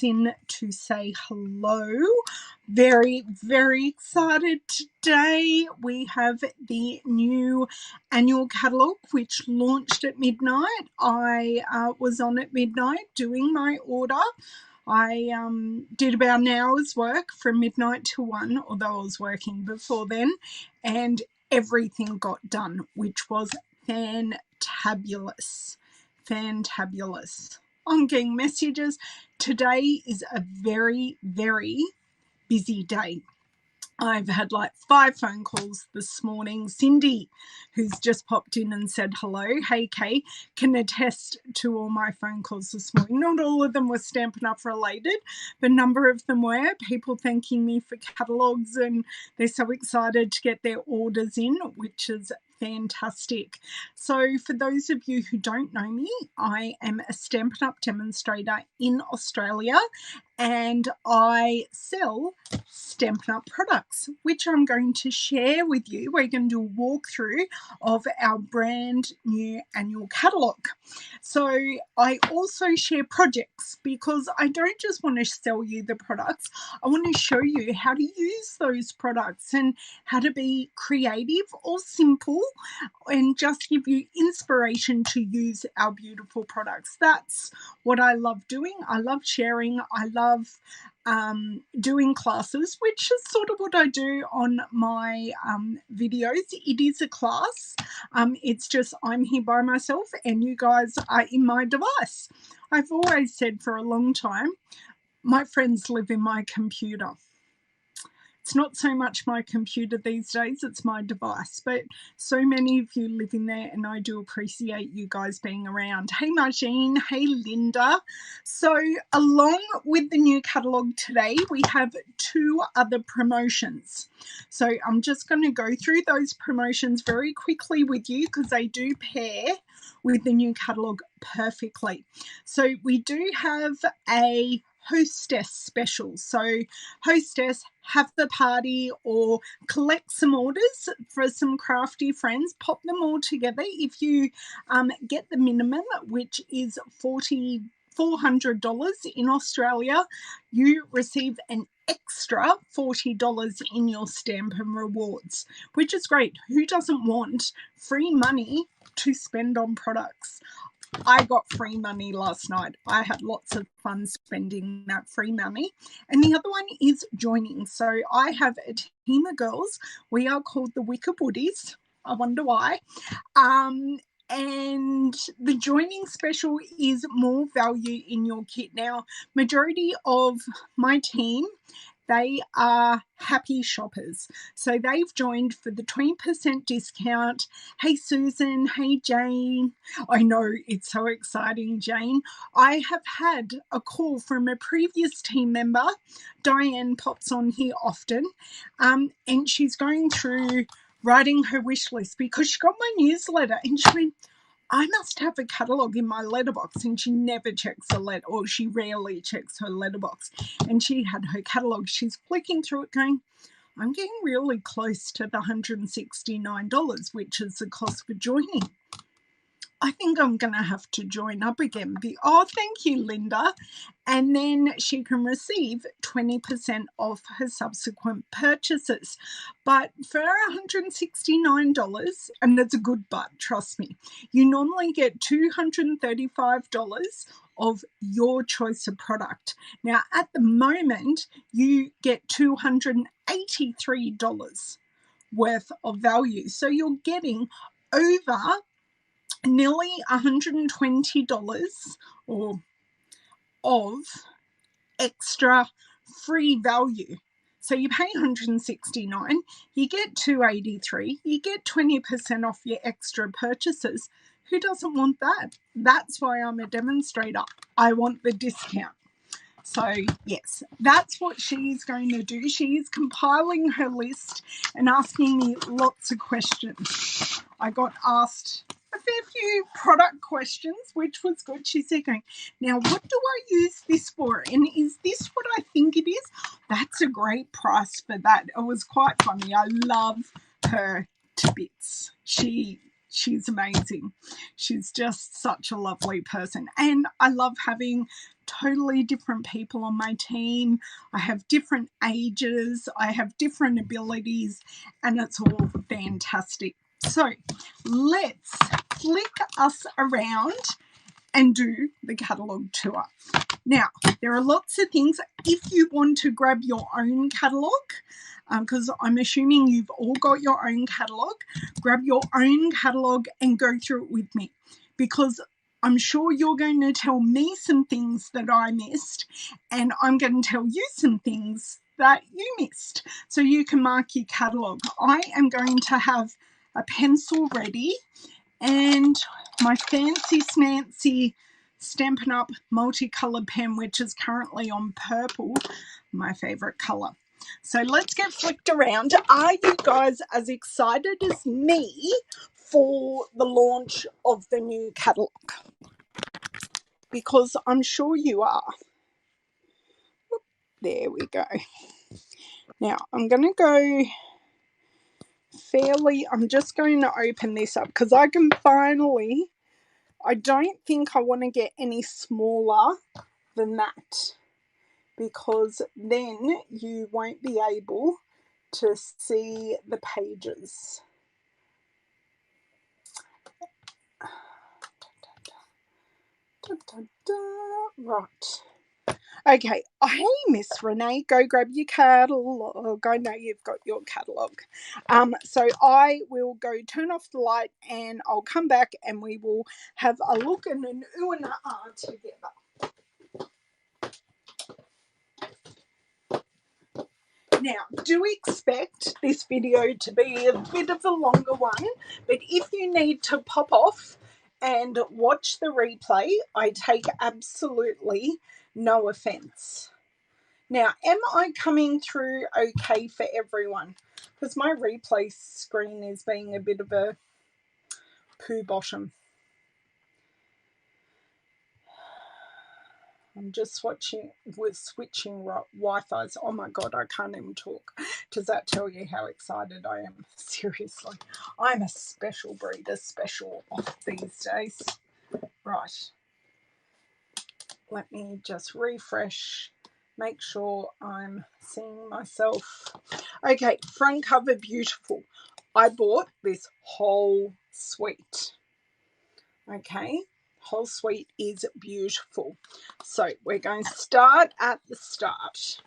in to say hello. Very, very excited today. We have the new annual catalogue which launched at midnight. I was on at midnight doing my order. I did about an hour's work from midnight to 1, although I was working before then, and everything got done, which was fantabulous. Fantabulous. I'm getting messages. Today is a very, very busy day. I've had like 5 phone calls this morning. Cindy, who's just popped in and said hello, hey Kay, can attest to all my phone calls this morning. Not all of them were Stampin' Up! Related, but a number of them were. People thanking me for catalogues, and they're so excited to get their orders in, which is fantastic. So for those of you who don't know me, I am a Stampin' Up! Demonstrator in Australia, and I sell Stampin' Up! Products, which I'm going to share with you. We're going to do a walkthrough of our brand new annual catalogue. So I also share projects, because I don't just want to sell you the products. I want to show you how to use those products and how to be creative or simple, and just give you inspiration to use our beautiful products. That's what I love doing. I love sharing. I love doing classes, which is sort of what I do on my videos. It is a class. It's just I'm here by myself and you guys are in my device. I've always said for a long time, my friends live in my computer. It's not so much my computer these days, it's my device. But so many of you live in there, and I do appreciate you guys being around. Hey Margine, hey Linda. So along with the new catalogue today, we have 2 other promotions. So I'm just going to go through those promotions very quickly with you, because they do pair with the new catalogue perfectly. So we do have a Hostess Special. So Hostess, have the party or collect some orders for some crafty friends, pop them all together. If you get the minimum, which is $400 in Australia, you receive an extra $40 in your Stampin' rewards, which is great. Who doesn't want free money to spend on products? I got free money last night. I had lots of fun spending that free money. And the other one is joining. So I have a team of girls. We are called the Wicker Woodies. I wonder why. And the joining special is more value in your kit. Now, majority of my team, they are happy shoppers. So they've joined for the 20% discount. Hey, Susan. Hey, Jane. I know, it's so exciting, Jane. I have had a call from a previous team member. Diane pops on here often, and she's going through writing her wish list because she got my newsletter, and she went, I must have a catalogue in my letterbox, and she never checks the letter, or she rarely checks her letterbox. And she had her catalogue. She's flicking through it going, I'm getting really close to the $169, which is the cost for joining. I think I'm going to have to join up again. Oh, thank you, Linda. And then she can receive 20% off her subsequent purchases. But for $169, and that's a good but, trust me, you normally get $235 of your choice of product. Now, at the moment, you get $283 worth of value. So you're getting over nearly $120 or of extra free value. So you pay $169, you get $283, you get 20% off your extra purchases. Who doesn't want that? That's why I'm a demonstrator. I want the discount. So yes, that's what she's going to do. She's compiling her list and asking me lots of questions. I got asked a fair few product questions, which was good. She said, going, now what do I use this for? And is this what I think it is? That's a great price for that. It was quite funny. I love her to bits. She's amazing. She's just such a lovely person. And I love having totally different people on my team. I have different ages, I have different abilities, and it's all fantastic. So let's flick us around and do the catalogue tour. Now, there are lots of things. If you want to grab your own catalogue, because I'm assuming you've all got your own catalogue, grab your own catalogue and go through it with me, because I'm sure you're going to tell me some things that I missed, and I'm going to tell you some things that you missed, so you can mark your catalogue. I am going to have a pencil ready and my fancy smancy Stampin' Up! Multicolour pen, which is currently on purple, my favourite colour. So let's get flicked around. Are you guys as excited as me for the launch of the new catalogue? Because I'm sure you are. There we go. Now I'm going to go I'm just going to open this up because I can finally, I don't think I want to get any smaller than that, because then you won't be able to see the pages. Right. Okay. Hey, Miss Renee, go grab your catalogue. I know you've got your catalogue. So I will go turn off the light and I'll come back and we will have a look and an ooh and a ah together. Now, do expect this video to be a bit of a longer one, but if you need to pop off and watch the replay, I take absolutely no offense. Now, am I coming through okay for everyone? Because my replay screen is being a bit of a poo bottom. I'm just switching Wi-Fi's. Oh my God, I can't even talk. Does that tell you how excited I am? Seriously, I'm a special breed, a special these days. Right. Let me just refresh, make sure I'm seeing myself. Okay, front cover, beautiful. I bought this whole suite. Okay. Whole suite is beautiful. So we're going to start at the start.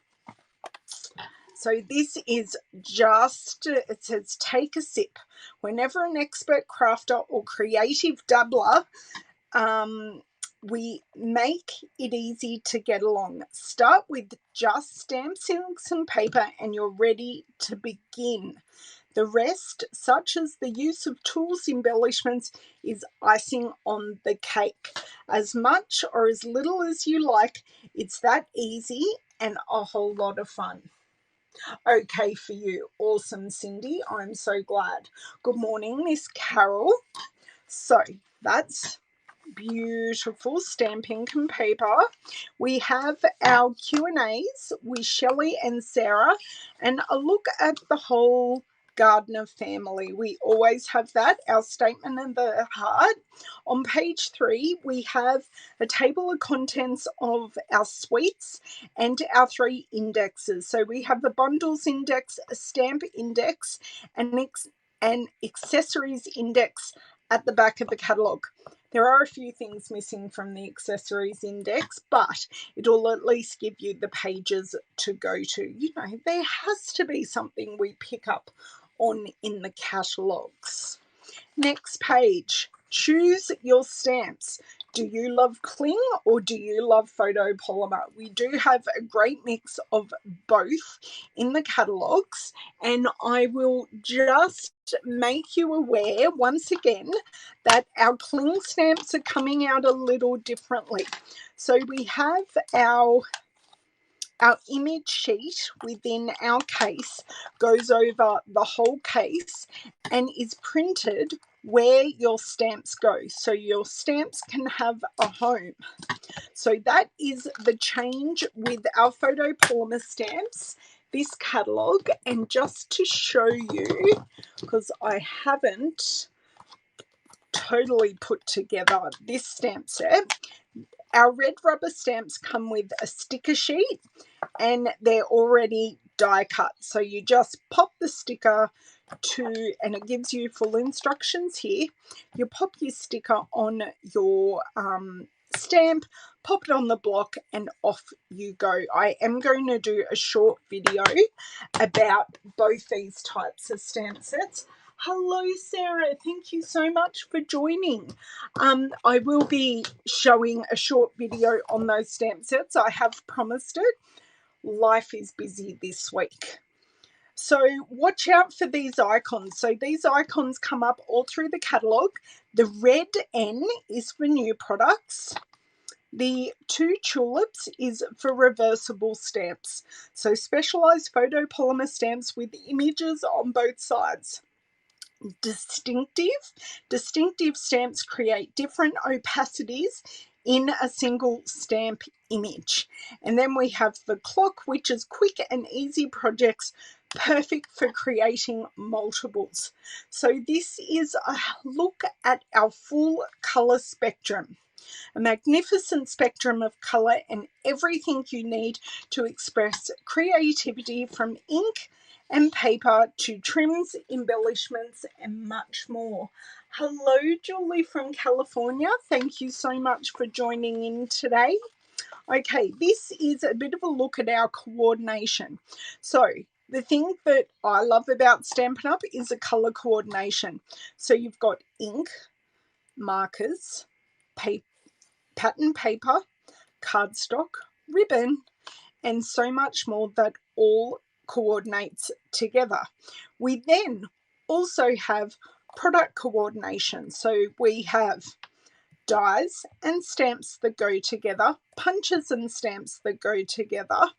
So this is just, it says take a sip. Whenever an expert crafter or creative dabbler, we make it easy to get along. Start with just stamps, inks and paper and you're ready to begin. The rest, such as the use of tools, embellishments, is icing on the cake. As much or as little as you like, it's that easy and a whole lot of fun. Okay for you. Awesome, Cindy. I'm so glad. Good morning, Miss Carol. So that's beautiful stamp, ink and paper. We have our Q&As with Shelley and Sarah and a look at the whole Gardner family. We always have that, our statement of the heart. On page 3 we have a table of contents of our suites and our 3 indexes. So we have the bundles index, a stamp index and an accessories index at the back of the catalogue. There are a few things missing from the accessories index, but it will at least give you the pages to go to. You know, there has to be something we pick up on in the catalogues. Next page, choose your stamps. Do you love cling or do you love photopolymer? We do have a great mix of both in the catalogues, and I will just make you aware once again that our cling stamps are coming out a little differently. So we have our image sheet within our case goes over the whole case and is printed where your stamps go, so your stamps can have a home. So that is the change with our photopolymer stamps this catalogue. And just to show you, because I haven't totally put together this stamp set, Our red rubber stamps come with a sticker sheet and they're already die cut. So you just pop the sticker to, and it gives you full instructions here. You pop your sticker on your stamp, pop it on the block, and off you go. I am going to do a short video about both these types of stamp sets. Hello, Sarah. Thank you so much for joining. I will be showing a short video on those stamp sets. I have promised it. Life is busy this week. So watch out for these icons. So these icons come up all through the catalogue. The red N is for new products. The 2 tulips is for reversible stamps. So specialised photopolymer stamps with images on both sides. Distinctive stamps create different opacities in a single stamp image. And then we have the clock, which is quick and easy projects, perfect for creating multiples. So this is a look at our full colour spectrum. A magnificent spectrum of colour and everything you need to express creativity, from ink and paper to trims, embellishments, and much more. Hello, Julie from California. Thank you so much for joining in today. Okay, this is a bit of a look at our coordination. So the thing that I love about Stampin' Up! Is the colour coordination. So you've got ink, markers, pattern paper, cardstock, ribbon, and so much more that all coordinates together. We then also have product coordination. So we have dies and stamps that go together, punches and stamps that go together.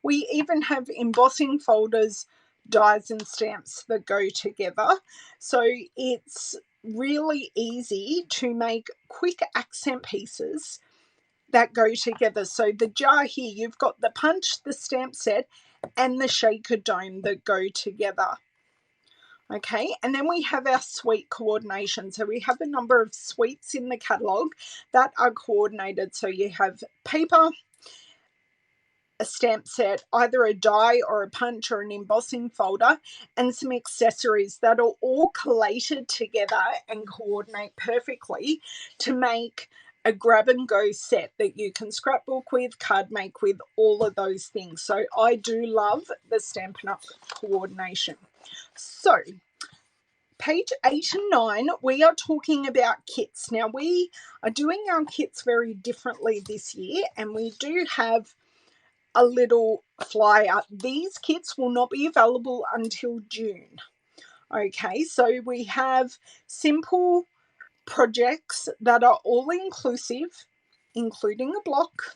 We even have embossing folders, dies and stamps that go together. So it's really easy to make quick accent pieces that go together. So the jar here, you've got the punch, the stamp set, and the shaker dome that go together. Okay, and then we have our suite coordination. So we have a number of suites in the catalogue that are coordinated. So you have paper, a stamp set, either a die or a punch or an embossing folder, and some accessories that are all collated together and coordinate perfectly to make a grab and go set that you can scrapbook with, card make with, all of those things. So I do love the Stampin' Up! Coordination. So page 8 and 9, we are talking about kits. Now we are doing our kits very differently this year, and we do have a little flyer. These kits will not be available until June. Okay, so we have simple projects that are all inclusive, including a block,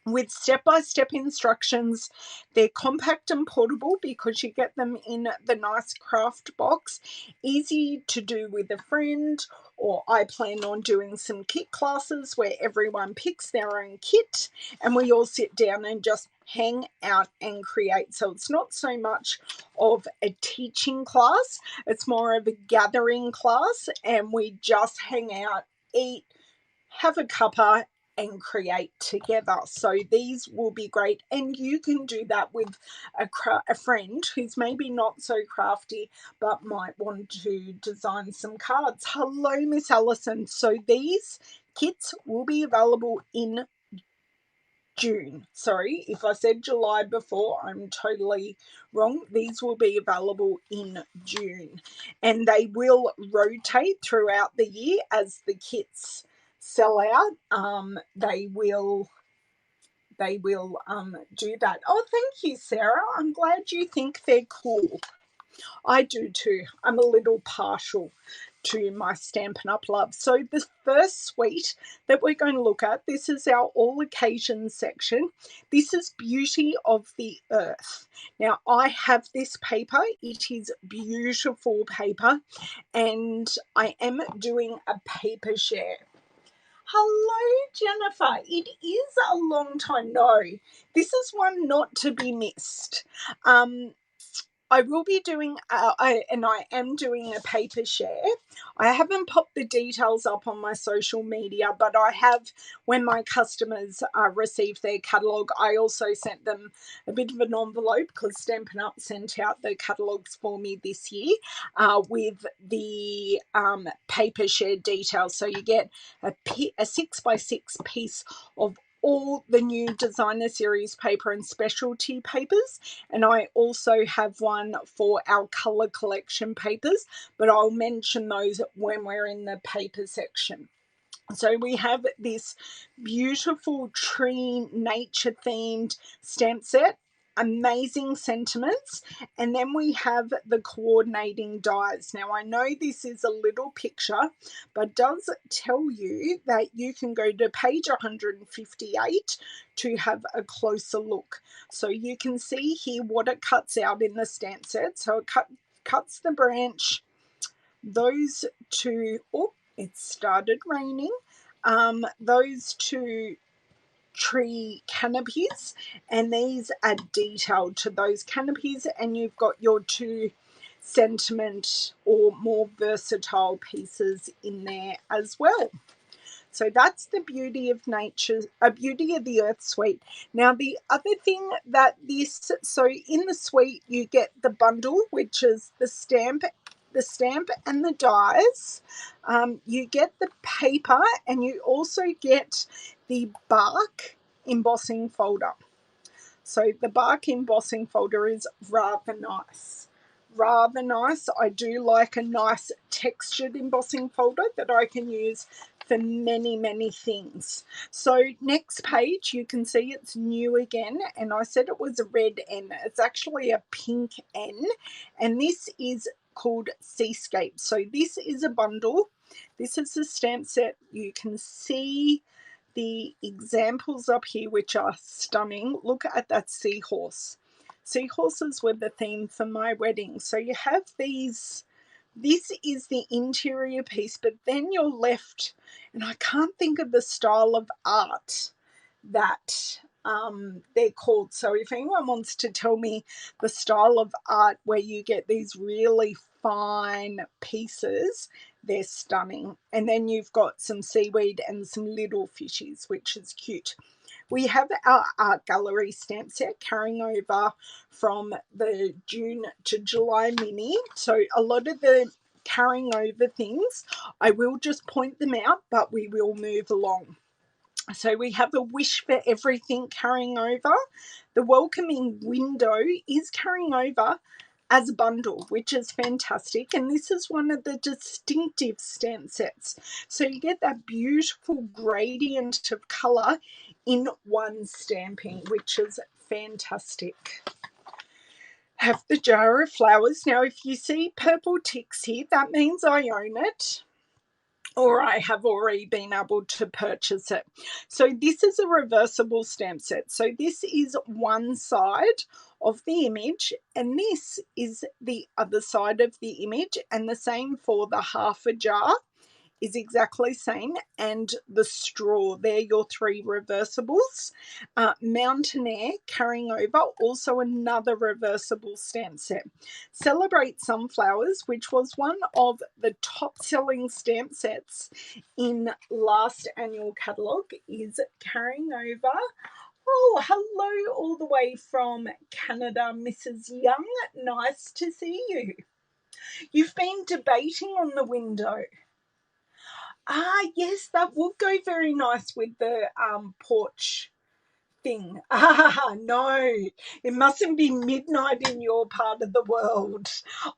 with step-by-step instructions. They're compact and portable because you get them in the nice craft box, easy to do with a friend, or I plan on doing some kit classes where everyone picks their own kit and we all sit down and just hang out and create. So it's not so much of a teaching class, it's more of a gathering class, and we just hang out, eat, have a cuppa, and create together. So these will be great, and you can do that with a friend who's maybe not so crafty but might want to design some cards. Hello, Miss Allison. So these kits will be available in June. Sorry if I said July before, I'm totally wrong. These will be available in June, and they will rotate throughout the year as the kits sell out. They will do that. Oh, thank you, Sarah. I'm glad you think they're cool. I do too. I'm a little partial to my Stampin' Up! Love. So the first suite that we're going to look at, this is our all occasions section. This is Beauty of the Earth. Now I have this paper. It is beautiful paper, and I am doing a paper share. Hello, Jennifer. It is a long time. No, this is one not to be missed. I will be doing, I am doing a paper share. I haven't popped the details up on my social media, but I have, when my customers received their catalogue, I also sent them a bit of an envelope because Stampin' Up sent out the catalogues for me this year with the paper share details. So you get a 6x6 piece of all the new designer series paper and specialty papers, and I also have one for our colour collection papers, but I'll mention those when we're in the paper section. So we have this beautiful tree nature themed stamp set, amazing sentiments, and then we have the coordinating dies. Now I know this is a little picture, but does tell you that you can go to page 158 to have a closer look. So you can see here what it cuts out in the stamp set. So it cuts the branch, those two, oh, it started raining, those two tree canopies, and these are detailed to those canopies, and you've got your two sentiment or more versatile pieces in there as well. So that's the beauty of nature, a beauty of the earth suite. Now the other thing that this, so in the suite you get the bundle, which is the stamp and the dies. You get the paper, and you also get the bark embossing folder. So the bark embossing folder is rather nice. Rather nice. I do like a nice textured embossing folder that I can use for many, many things. So next page, you can see it's new again, and I said it was a red N. It's actually a pink N, and this is called Seascape. So this is a bundle. This is a stamp set. You can see the examples up here, which are stunning. Look at that seahorse. Seahorses were the theme for my wedding. So you have these, this is the interior piece, but then you're left, and I can't think of the style of art that they're called. So if anyone wants to tell me the style of art where you get these really fine pieces, they're stunning. And then you've got some seaweed and some little fishies, which is cute. We have our art gallery stamp set carrying over from the June to July mini. So a lot of the carrying over things, I will just point them out, but we will move along. So we have a wish for everything carrying over. The welcoming window is carrying over as a bundle, which is fantastic. And this is one of the distinctive stamp sets. So you get that beautiful gradient of colour in one stamping, which is fantastic. Have the jar of flowers. Now, if you see purple ticks here, that means I own it, or I have already been able to purchase it. So this is a reversible stamp set. So this is one side of the image, and this is the other side of the image, and the same for the half a jar is exactly the same, and the straw. They're your three reversibles. Mountain Air carrying over, also another reversible stamp set. Celebrate Sunflowers, which was one of the top selling stamp sets in last annual catalogue, is carrying over. Oh, hello all the way from Canada, Mrs. Young. Nice to see you. You've been debating on the window. Ah, yes, that would go very nice with the porch thing. Ah, no, it mustn't be midnight in your part of the world.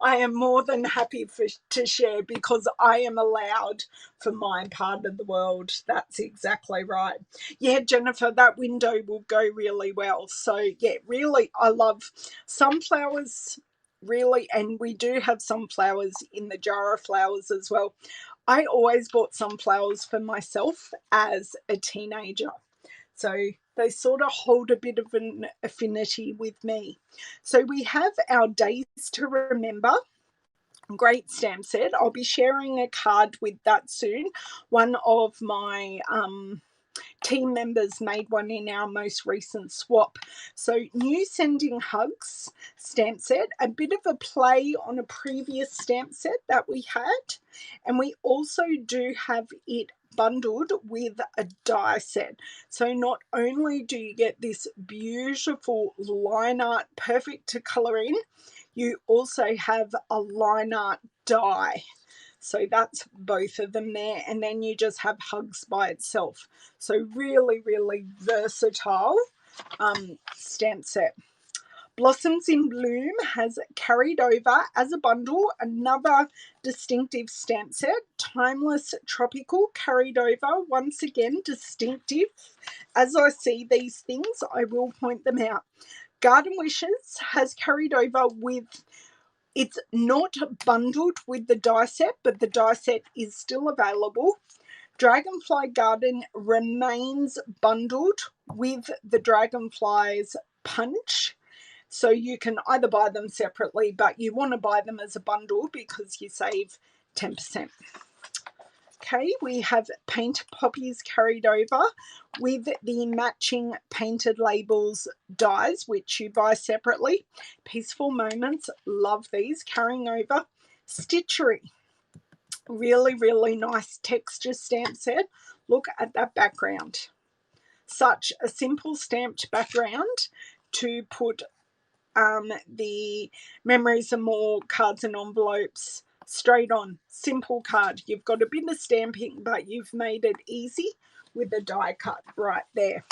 I am more than happy to share, because I am allowed for my part of the world. That's exactly right. Yeah, Jennifer, that window will go really well. So, yeah, really, I love sunflowers. Really, and we do have sunflowers in the jar of flowers as well. I always bought sunflowers for myself as a teenager. So they sort of hold a bit of an affinity with me. So we have our Days to Remember. Great stamp set. I'll be sharing a card with that soon. One of my team members made one in our most recent swap. So new Sending Hugs stamp set, a bit of a play on a previous stamp set that we had, and we also do have it bundled with a die set. So not only do you get this beautiful line art perfect to colour in, you also have a line art die. So that's both of them there, and then you just have Hugs by itself. So really, really versatile stamp set. Blossoms in Bloom has carried over as a bundle another distinctive stamp set. Timeless Tropical carried over, once again distinctive. As I see these things, I will point them out. Garden Wishes has carried over with, it's not bundled with the die set, but the die set is still available. Dragonfly Garden remains bundled with the Dragonflies Punch. So you can either buy them separately, but you want to buy them as a bundle because you save 10%. Okay, we have Paint Poppies carried over with the matching Painted Labels dies, which you buy separately. Peaceful Moments, love these, carrying over. Stitchery, really, really nice texture stamp set. Look at that background. Such a simple stamped background to put the Memories and More cards and envelopes straight on. Simple card. You've got a bit of stamping, but you've made it easy with the die cut right there.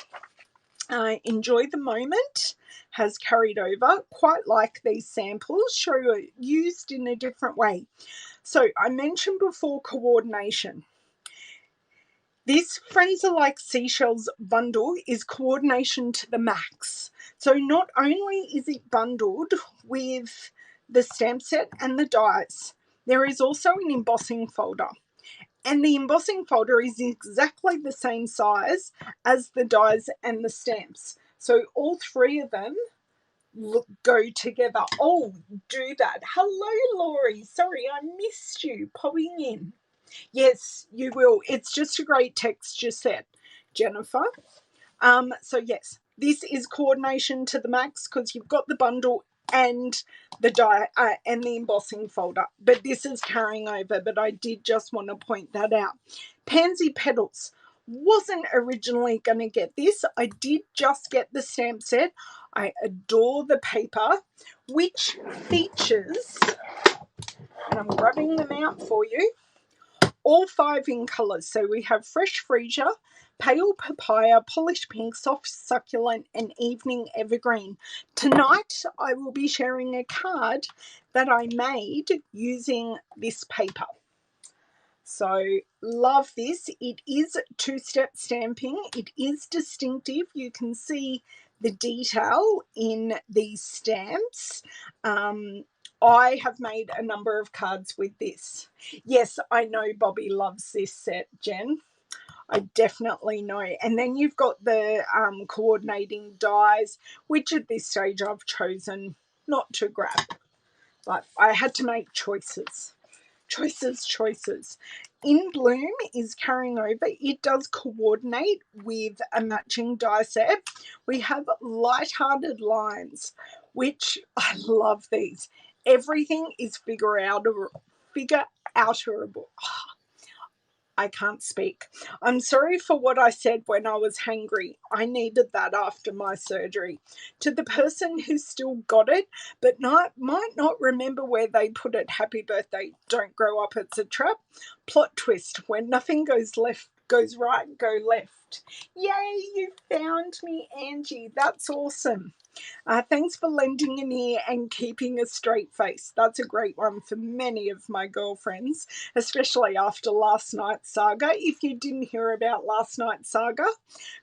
Enjoy the Moment has carried over. Quite like these samples, show you used in a different way. So I mentioned before coordination. This Friends Are Like Seashells bundle is coordination to the max. So not only is it bundled with the stamp set and the dies, there is also an embossing folder. And the embossing folder is exactly the same size as the dies and the stamps. So all three of them go together. Oh, do that. Hello, Laurie. Sorry, I missed you popping in. Yes, you will. It's just a great texture set, Jennifer. So yes, this is coordination to the max because you've got the bundle and the die and the embossing folder, but this is carrying over. But I did just want to point that out. Pansy Petals, wasn't originally going to get this. I did just get the stamp set. I adore the paper, which features, and I'm grabbing them out for you, all 5 in colours. So we have Fresh Freesia, Pale Papaya, Polished Pink, Soft Succulent, and Evening Evergreen. Tonight I will be sharing a card that I made using this paper. So love this. It is 2-step stamping. It is distinctive. You can see the detail in these stamps. I have made a number of cards with this. Yes, I know Bobby loves this set, Jen. I definitely know. And then you've got the coordinating dies, which at this stage I've chosen not to grab. But I had to make choices. Choices. In Bloom is carrying over. It does coordinate with a matching die set. We have Light-Hearted Lines, which I love these. Everything is figure outerable. I can't speak. I'm sorry for what I said when I was hangry. I needed that after my surgery. To the person who still got it, but might not remember where they put it, happy birthday. Don't grow up, it's a trap. Plot twist, when nothing goes left, goes right, go left. Yay, you found me, Angie. That's awesome. Thanks for lending an ear and keeping a straight face. That's a great one for many of my girlfriends, especially after last night's saga. If you didn't hear about last night's saga,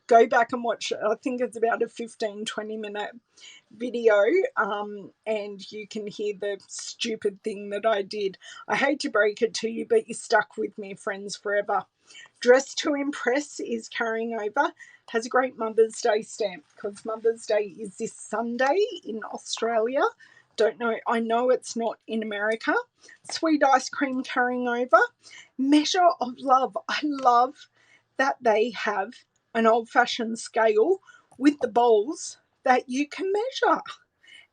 go back and watch. I think it's about a 15-20 minute video, and you can hear the stupid thing that I did. I hate to break it to you, but you're stuck with me, friends, forever. Dress to Impress is carrying over. Has a great Mother's Day stamp because Mother's Day is this Sunday in Australia. Don't know. I know it's not in America. Sweet Ice Cream carrying over. Measure of Love. I love that they have an old-fashioned scale with the bowls that you can measure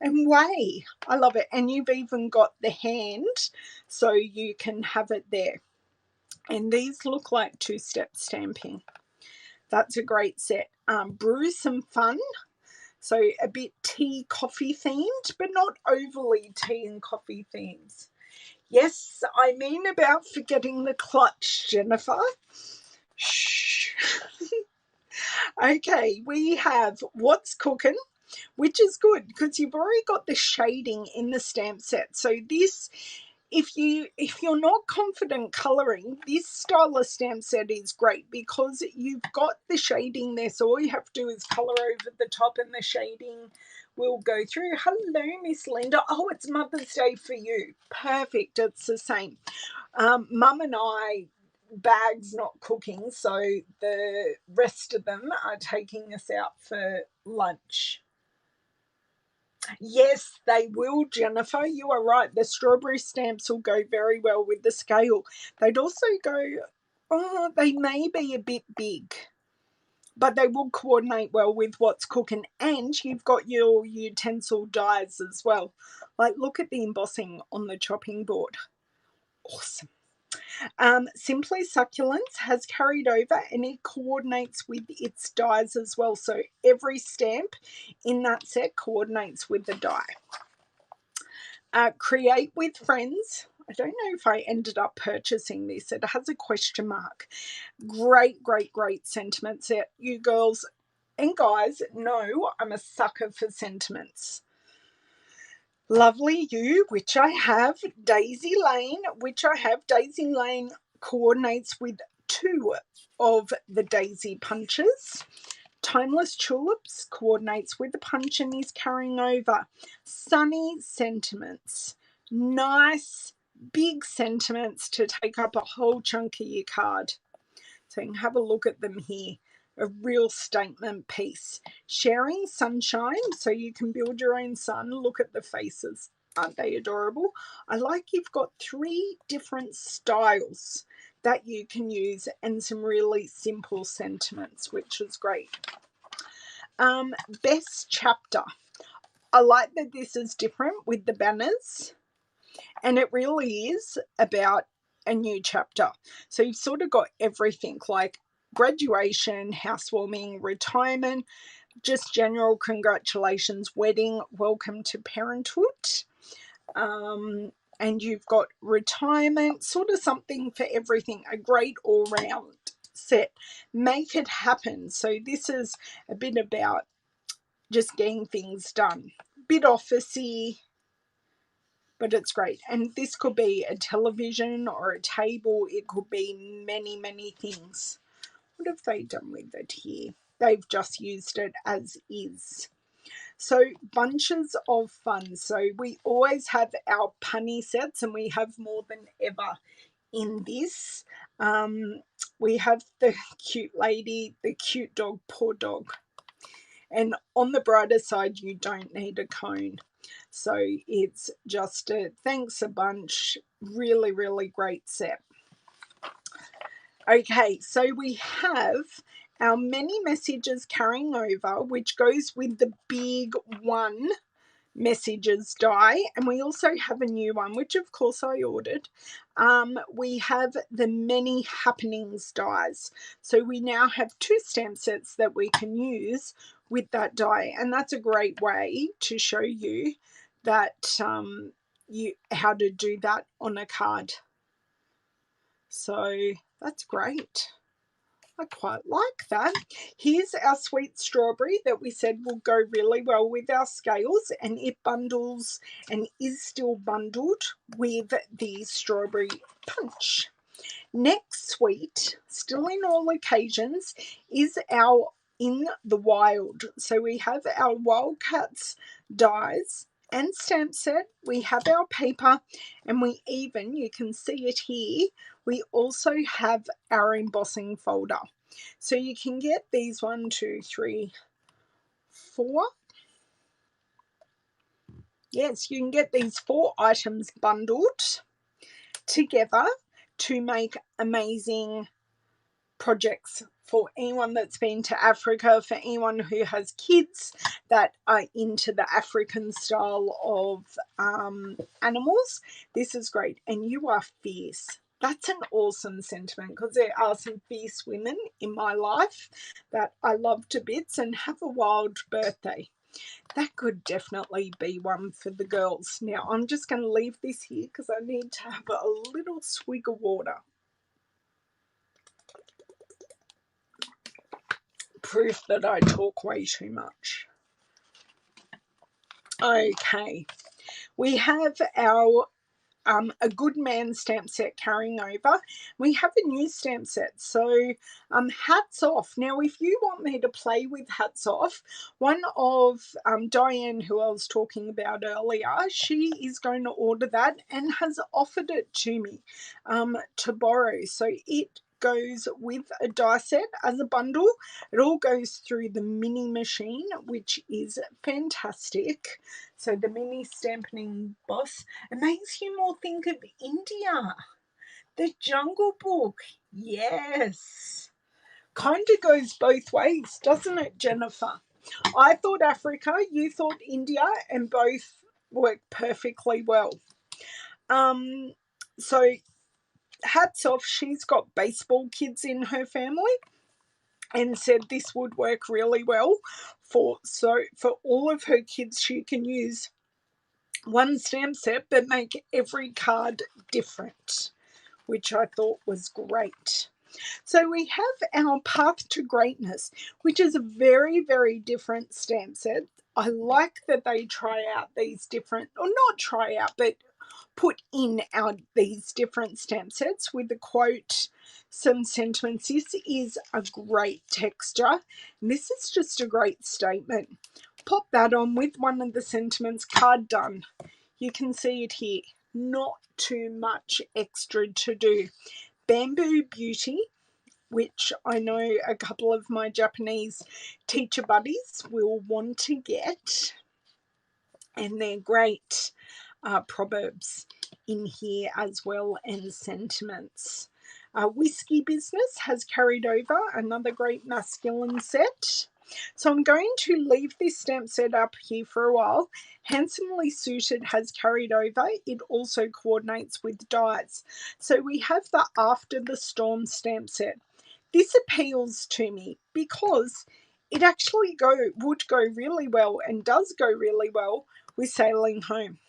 and weigh. I love it. And you've even got the hand so you can have it there. And these look like two-step stamping. That's a great set. Brew some fun. So a bit tea coffee themed, but not overly tea and coffee themes. Yes, I mean about forgetting the clutch, Jennifer. Shh. Okay, we have What's Cooking, which is good because you've already got the shading in the stamp set. So this, if you're not confident colouring, this style of stamp set is great because you've got the shading there. So all you have to do is colour over the top and the shading will go through. Hello, Miss Linda. Oh, it's Mother's Day for you. Perfect. It's the same. Mum and I, bags not cooking, so the rest of them are taking us out for lunch. Yes, they will, Jennifer. You are right. The strawberry stamps will go very well with the scale. They'd also go, oh, they may be a bit big, but they will coordinate well with What's Cooking. And you've got your utensil dies as well. Like, look at the embossing on the chopping board. Awesome. Simply Succulents has carried over and it coordinates with its dies as well. So every stamp in that set coordinates with the die. Create with Friends. I don't know if I ended up purchasing this. It has a question mark. Great, great, great sentiment set. You girls and guys know I'm a sucker for sentiments. Lovely You, which I have. Daisy Lane, which I have. Daisy Lane coordinates with two of the daisy punches. Timeless Tulips coordinates with the punch and is carrying over. Sunny Sentiments. Nice, big sentiments to take up a whole chunk of your card. So you can have a look at them here. A real statement piece. Sharing Sunshine, so you can build your own sun. Look at the faces. Aren't they adorable? I like you've got 3 different styles that you can use and some really simple sentiments, which is great. Best Chapter. I like that this is different with the banners, and it really is about a new chapter. So you've sort of got everything like graduation, housewarming, retirement, just general congratulations, wedding, welcome to parenthood. And you've got retirement, sort of something for everything, a great all-round set. Make it happen. So this is a bit about just getting things done. Bit officey, but it's great. And this could be a television or a table. It could be many, many things. What have they done with it here? They've just used it as is. So bunches of fun. So we always have our punny sets, and we have more than ever in this. We have the cute lady, the cute dog, poor dog. And on the brighter side, you don't need a cone. So it's just a thanks a bunch. Really, really great set. Okay, so we have our many messages carrying over, which goes with the big one messages die, and we also have a new one, which of course I ordered. We have the many happenings dies, so we now have 2 stamp sets that we can use with that die, and that's a great way to show you that how to do that on a card. So that's great. I quite like that. Here's our sweet strawberry that we said will go really well with our scales, and it bundles and is still bundled with the strawberry punch. Next sweet, still in all occasions, is our In the Wild. So we have our Wildcats dies and stamp set. We have our paper, and we even, you can see it here, we also have our embossing folder. So you can get these 1, 2, 3, 4. Yes, you can get these 4 items bundled together to make amazing projects for anyone that's been to Africa, for anyone who has kids that are into the African style of animals, this is great. And you are fierce. That's an awesome sentiment, because there are some fierce women in my life that I love to bits and have a wild birthday. That could definitely be one for the girls. Now, I'm just going to leave this here because I need to have a little swig of water. Proof that I talk way too much. Okay, we have our a good man stamp set carrying over. We have a new stamp set, so hats off. Now, if you want me to play with hats off, one of Diane, who I was talking about earlier, she is going to order that and has offered it to me to borrow. So it goes with a die set as a bundle. It all goes through the mini machine, which is fantastic. So the mini Stampin' Boss, it makes you more think of India. The Jungle Book, yes. Kind of goes both ways, doesn't it, Jennifer? I thought Africa, you thought India, and both work perfectly well. So hats off, she's got baseball kids in her family and said this would work really well for all of her kids. She can use one stamp set but make every card different, which I thought was great. So we have our Path to Greatness, which is a very, very different stamp set. I like that they try out these different, or not try out, but put in these different stamp sets with the quote, some sentiments. This is a great texture. And this is just a great statement. Pop that on with one of the sentiments, card done. You can see it here. Not too much extra to do. Bamboo Beauty, which I know a couple of my Japanese teacher buddies will want to get. And they're great proverbs in here as well, and sentiments. Whiskey Business has carried over another great masculine set. So I'm going to leave this stamp set up here for a while. Handsomely Suited has carried over. It also coordinates with dies. So we have the After the Storm stamp set. This appeals to me because it actually would go really well, and does go really well, with Sailing Home.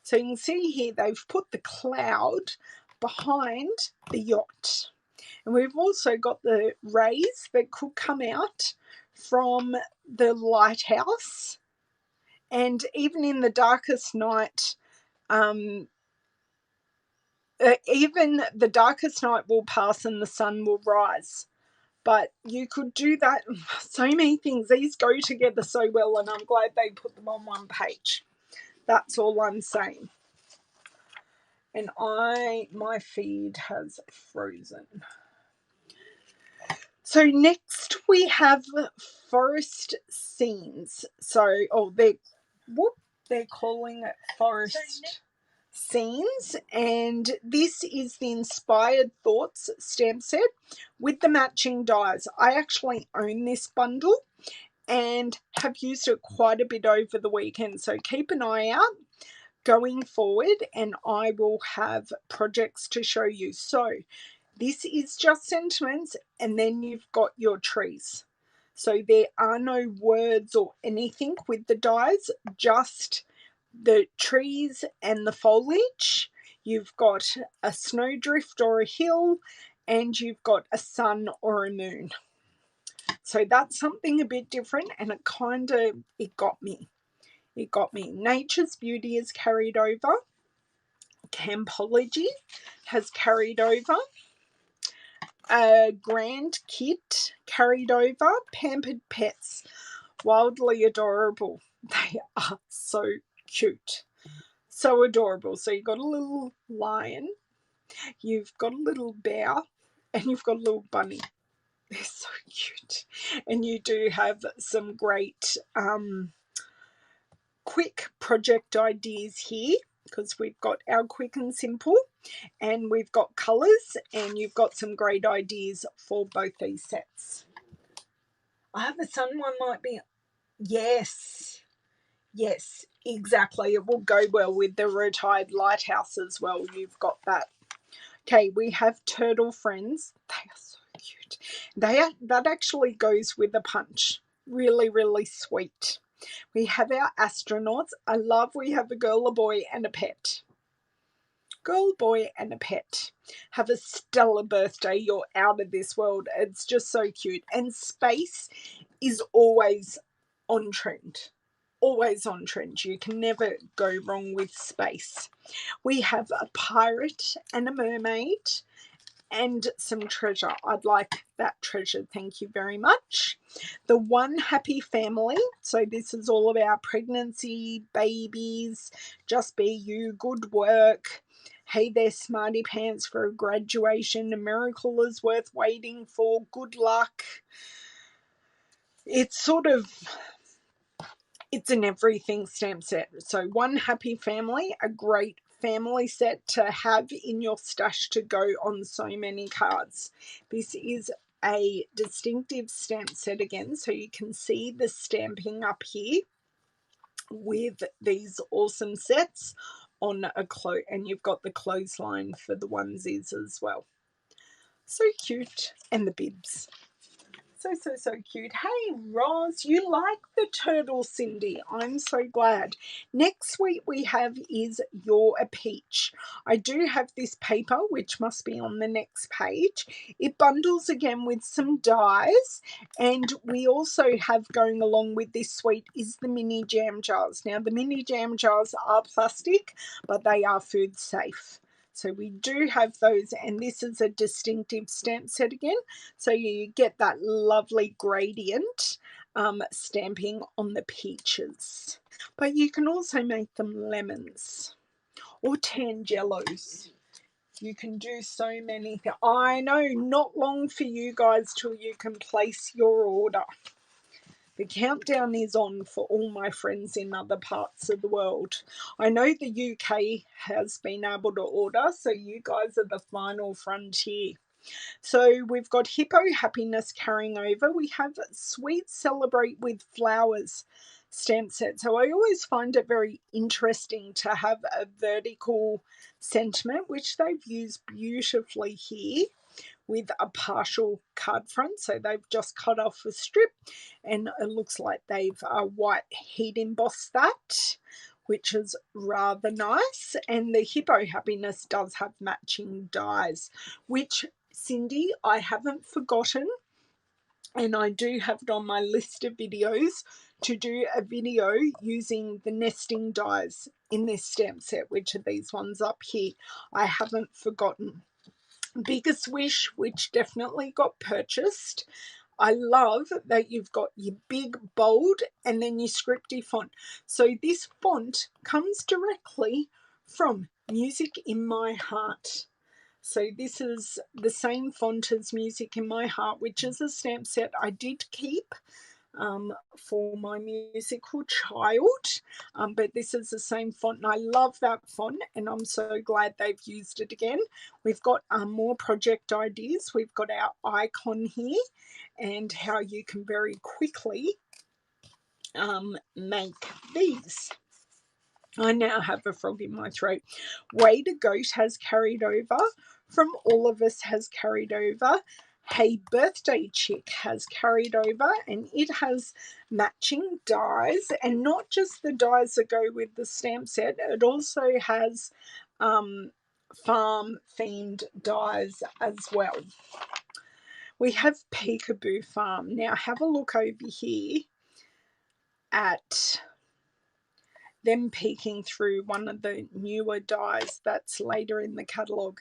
So you can see here they've put the cloud behind the yacht. And we've also got the rays that could come out from the lighthouse. And even in the darkest night, even the darkest night will pass and the sun will rise. But you could do that. So many things. These go together so well, and I'm glad they put them on one page. That's all I'm saying. And my feed has frozen. So next we have forest scenes. So, they're calling it forest scenes, and this is the Inspired Thoughts stamp set with the matching dies. I actually own this bundle and have used it quite a bit over the weekend, so keep an eye out going forward and I will have projects to show you. So this is just sentiments, and then you've got your trees. So there are no words or anything with the dies, just the trees and the foliage. You've got a snowdrift or a hill, and you've got a sun or a moon. So that's something a bit different, and it got me. It got me. Nature's Beauty is carried over. Campology has carried over. A Grand Kit carried over. Pampered Pets, wildly adorable. They are so cute, so adorable. So you've got a little lion, you've got a little bear, and you've got a little bunny. They're so cute. And you do have some great quick project ideas here. because we've got our quick and simple, and we've got colours, and you've got some great ideas for both these sets. I have a sun one might be, yes, exactly. It will go well with the retired lighthouse as well. You've got that. Okay, we have turtle friends. They are so cute. That actually goes with a punch. Really, really sweet. We have our astronauts. I love we have a girl, a boy, and a pet. Girl, boy, and a pet. Have a stellar birthday. You're out of this world. It's just so cute. And space is always on trend. Always on trend. You can never go wrong with space. We have a pirate and a mermaid and some treasure. I'd like that treasure. Thank you very much. The One Happy Family. So this is all about pregnancy, babies, just be you, good work. Hey there, smarty pants, for a graduation. A miracle is worth waiting for. Good luck. It's sort of, it's an everything stamp set. So One Happy Family, a great family set to have in your stash to go on so many cards. This is a distinctive stamp set again, so you can see the stamping up here with these awesome sets on a clothes, and you've got the clothesline for the onesies as well. So cute. And the bibs. So cute. Hey, Roz, you like the turtle, Cindy. I'm so glad. Next week we have is You're a Peach. I do have this paper, which must be on the next page. It bundles again with some dies, and we also have going along with this suite is the mini jam jars. Now, the mini jam jars are plastic, but they are food safe. So we do have those, and this is a distinctive stamp set again. So you get that lovely gradient stamping on the peaches. But you can also make them lemons or tangelos. You can do so many things. I know, not long for you guys till you can place your order. The countdown is on for all my friends in other parts of the world. I know the UK has been able to order, so you guys are the final frontier. So we've got Hippo Happiness carrying over. We have Sweet Celebrate with Flowers stamp set. So I always find it very interesting to have a vertical sentiment, which they've used beautifully here with a partial card front. So they've just cut off a strip, and it looks like they've white heat embossed that, which is rather nice. And the Hippo Happiness does have matching dies, which, Cindy, I haven't forgotten, and I do have it on my list of videos to do a video using the nesting dies in this stamp set, which are these ones up here. I haven't forgotten. Biggest Wish, which definitely got purchased. I love that you've got your big bold and then your scripty font. So this font comes directly from Music in My Heart. So this is the same font as Music in My Heart, which is a stamp set I did keep for my musical child, but this is the same font, and I love that font, and I'm so glad they've used it again. We've got more project ideas. We've got our icon here and how you can very quickly make these. I now have a frog in my throat. Way to Goat has carried over. From All of Us has carried over. Hey Birthday Chick has carried over, and it has matching dies, and not just the dies that go with the stamp set, it also has farm themed dies as well. We have Peekaboo Farm. Now have a look over here at them peeking through one of the newer dies that's later in the catalogue.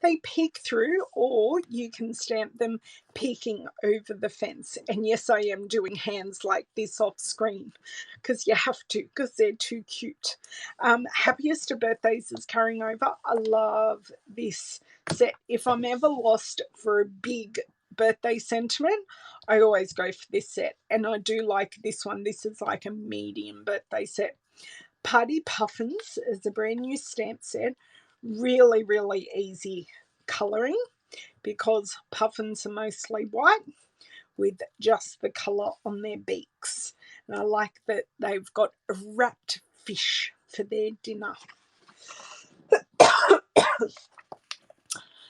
They peek through, or you can stamp them peeking over the fence. And yes, I am doing hands like this off screen because you have to, because they're too cute. Happiest of Birthdays is carrying over. I love this set. If I'm ever lost for a big birthday sentiment, I always go for this set, and I do like this one. This is like a medium birthday set. Party Puffins is a brand new stamp set. Really, really easy colouring because puffins are mostly white with just the colour on their beaks. And I like that they've got a wrapped fish for their dinner.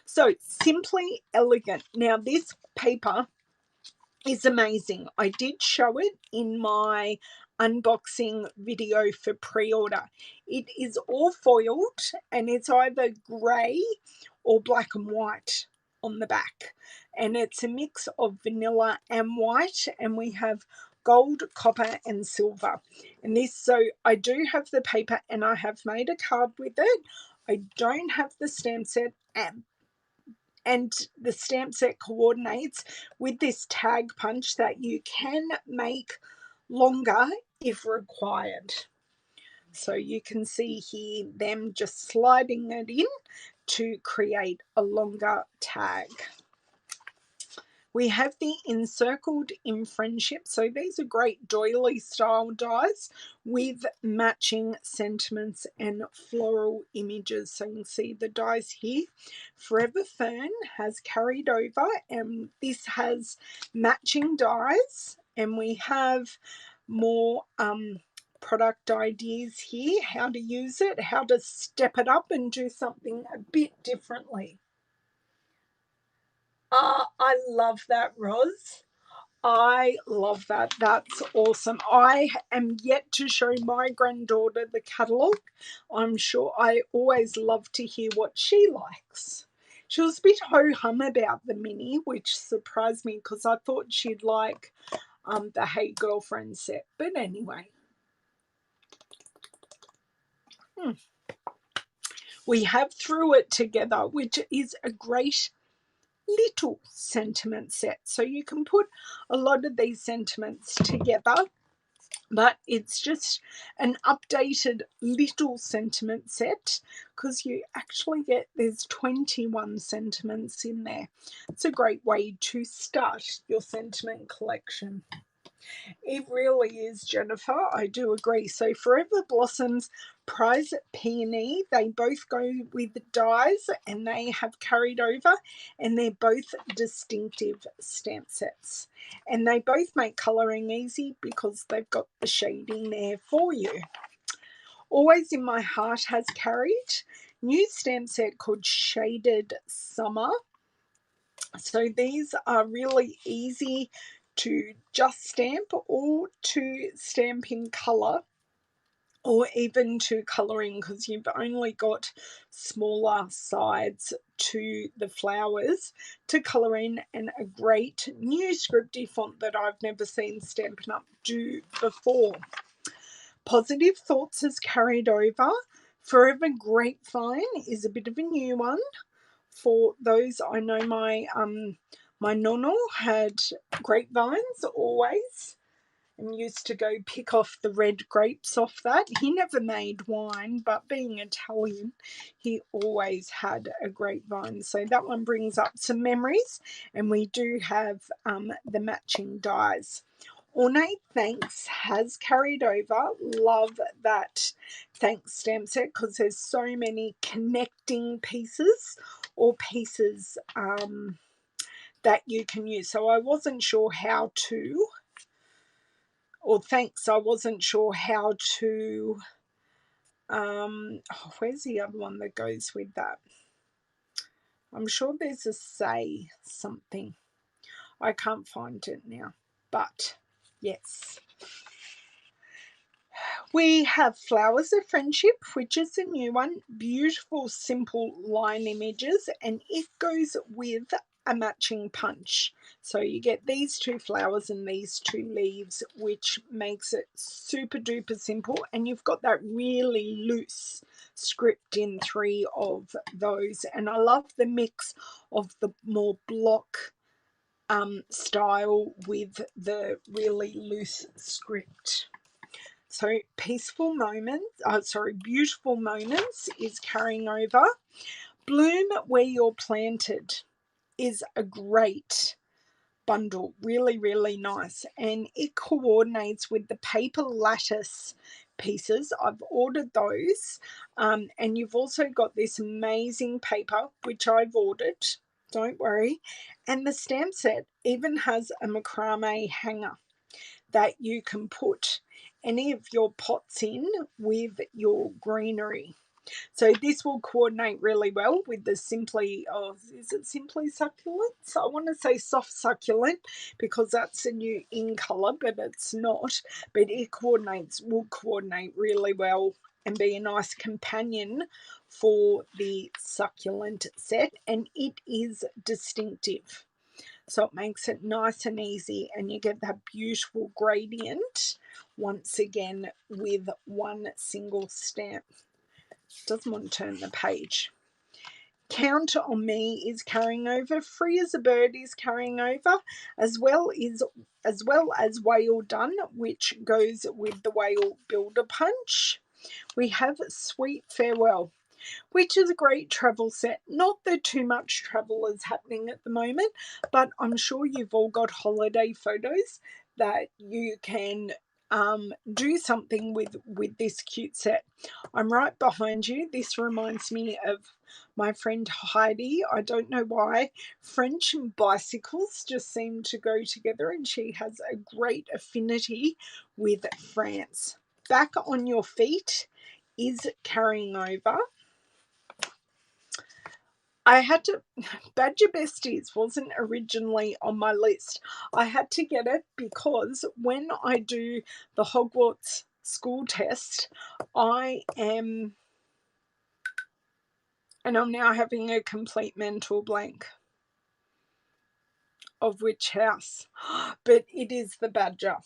So Simply Elegant. Now this paper is amazing. I did show it in my unboxing video for pre-order. It is all foiled and it's either grey or black and white on the back, and it's a mix of vanilla and white, and we have gold, copper and silver. And this, so I do have the paper and I have made a card with it. I don't have the stamp set, and the stamp set coordinates with this tag punch that you can make longer if required. So you can see here them just sliding it in to create a longer tag. We have the Encircled in Friendship. So these are great doily style dies with matching sentiments and floral images. So you can see the dies here. Forever Fern has carried over, and this has matching dies. And we have more product ideas here, how to use it, how to step it up and do something a bit differently. I love that, Roz. I love that. That's awesome. I am yet to show my granddaughter the catalogue. I'm sure I always love to hear what she likes. She was a bit ho-hum about the mini, which surprised me because I thought she'd like the Hey Girlfriend set. But anyway. We have Through It Together, which is a great little sentiment set. So you can put a lot of these sentiments together, but it's just an updated little sentiment set because you actually get, there's 21 sentiments in there. It's a great way to start your sentiment collection. It really is, Jennifer. I do agree. So Forever Blossoms, Prize Peony, they both go with dies and they have carried over, and they're both distinctive stamp sets. And they both make colouring easy because they've got the shading there for you. Always in My Heart has carried new stamp set called Shaded Summer. So these are really easy to just stamp or to stamp in colour, or even to colouring because you've only got smaller sides to the flowers to colour in, and a great new scripty font that I've never seen Stampin' Up! Do before. Positive Thoughts has carried over. Forever Grapevine is a bit of a new one. For those, I know my nono had grapevines always and used to go pick off the red grapes off that. He never made wine, but being Italian, he always had a grapevine. So that one brings up some memories, and we do have the matching dies. Ornate Thanks has carried over. Love that thanks stamp set because there's so many connecting pieces or pieces that you can use. So I wasn't sure how to, or thanks, I wasn't sure how to, where's the other one that goes with that? I'm sure there's a say something. I can't find it now, but yes. We have Flowers of Friendship, which is a new one. Beautiful, simple line images, and it goes with a matching punch. So you get these two flowers and these two leaves, which makes it super duper simple. And you've got that really loose script in three of those. And I love the mix of the more block style with the really loose script. So Beautiful Moments is carrying over. Bloom Where You're Planted is a great bundle, really, really nice. And it coordinates with the Paper Lattice pieces. I've ordered those, and you've also got this amazing paper which I've ordered, don't worry, and the stamp set even has a macrame hanger that you can put any of your pots in with your greenery. So this will coordinate really well with the Simply, is it Simply Succulents? I want to say Soft Succulent because that's a new in colour, but it's not. But it will coordinate really well and be a nice companion for the succulent set, and it is distinctive. So it makes it nice and easy, and you get that beautiful gradient once again with one single stamp. Doesn't want to turn the page. Count on Me is carrying over. Free as a Bird is carrying over, as well as Whale Done, which goes with the Whale Builder Punch. We have Sweet Farewell, which is a great travel set. Not that too much travel is happening at the moment, but I'm sure you've all got holiday photos that you can do something with this cute set. I'm right behind you. This reminds me of my friend Heidi. I don't know why. French and bicycles just seem to go together, and she has a great affinity with France. Back on Your Feet is carrying over. I had to, Badger Besties wasn't originally on my list. I had to get it because when I do the Hogwarts school test, and I'm now having a complete mental blank of which house, but it is the Badger.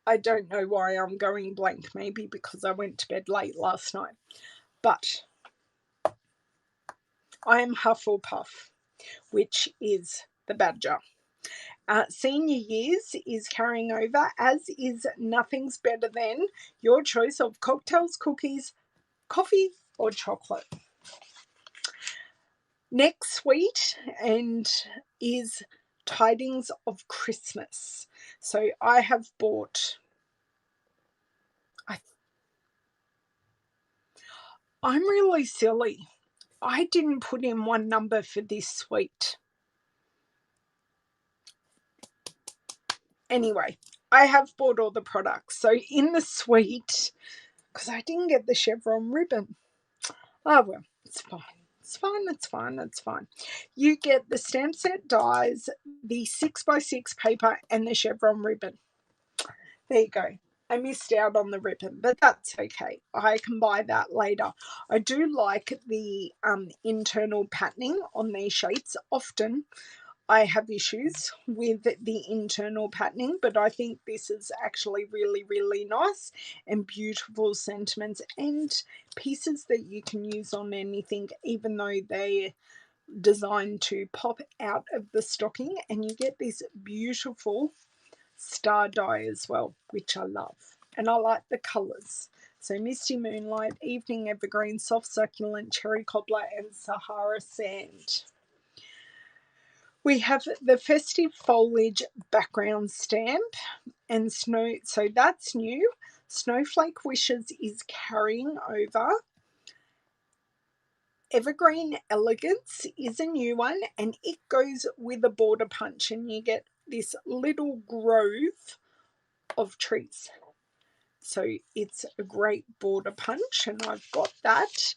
I don't know why I'm going blank, maybe because I went to bed late last night, but I am Hufflepuff, which is the Badger. Senior Years is carrying over, as is Nothing's Better Than, your choice of cocktails, cookies, coffee or chocolate. Next sweet and is Tidings of Christmas. So I have bought, I'm really silly. I didn't put in one number for this sweet. Anyway, I have bought all the products. So in the suite, because I didn't get the chevron ribbon. Oh well, it's fine. It's fine. You get the stamp set dies, the 6x6 paper, and the chevron ribbon. There you go. I missed out on the ribbon, but that's okay. I can buy that later. I do like the internal patterning on these shapes. Often I have issues with the internal patterning, but I think this is actually really, really nice and beautiful sentiments and pieces that you can use on anything, even though they're designed to pop out of the stocking, and you get this beautiful star die as well, which I love, and I like the colours. So Misty Moonlight, Evening Evergreen, Soft Succulent, Cherry Cobbler and Sahara Sand. We have the Festive Foliage background stamp and snow, so that's new. Snowflake Wishes is carrying over. Evergreen Elegance is a new one, and it goes with a border punch, and you get this little grove of trees. So it's a great border punch, and I've got that.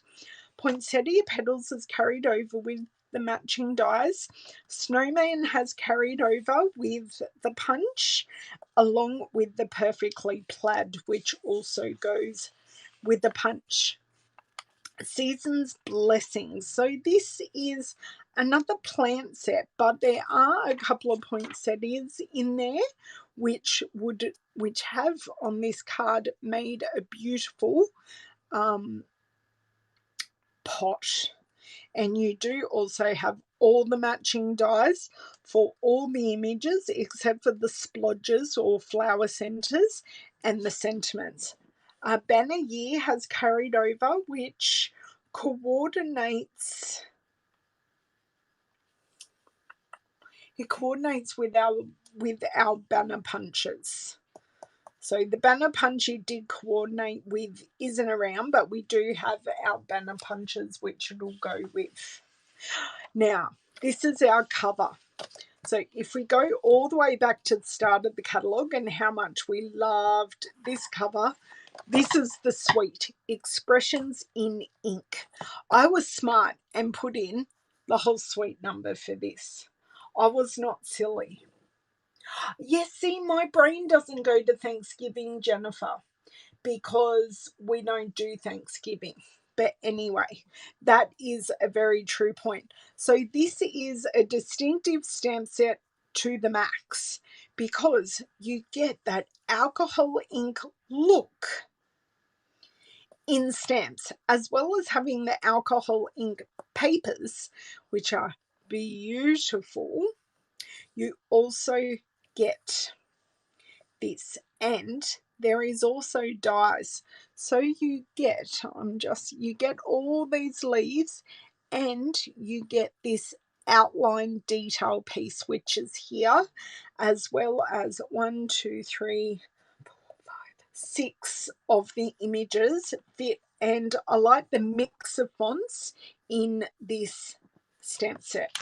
Poinsettia Petals is carried over with the matching dies. Snowman has carried over with the punch, along with the Perfectly Plaid, which also goes with the punch. Season's Blessings. So this is another plant set, but there are a couple of poinsettias in there which have on this card made a beautiful pot. And you do also have all the matching dies for all the images except for the splodges or flower centers and the sentiments. Banner Year has carried over, which coordinates with our banner punches. So the banner punch you did coordinate with isn't around, but we do have our banner punches which it'll go with. Now, this is our cover. So if we go all the way back to the start of the catalogue and how much we loved this cover, this is the suite, Expressions in Ink. I was smart and put in the whole suite number for this. I was not silly. Yes, see, my brain doesn't go to Thanksgiving, Jennifer, because we don't do Thanksgiving. But anyway, that is a very true point. So this is a distinctive stamp set to the max because you get that alcohol ink look in stamps, as well as having the alcohol ink papers, which are beautiful. You also get this, and there is also dies, so you get you get all these leaves and you get this outline detail piece which is here, as well as 1, 2, 3, 4, 5, 6 of the images fit, and I like the mix of fonts in this stamp set.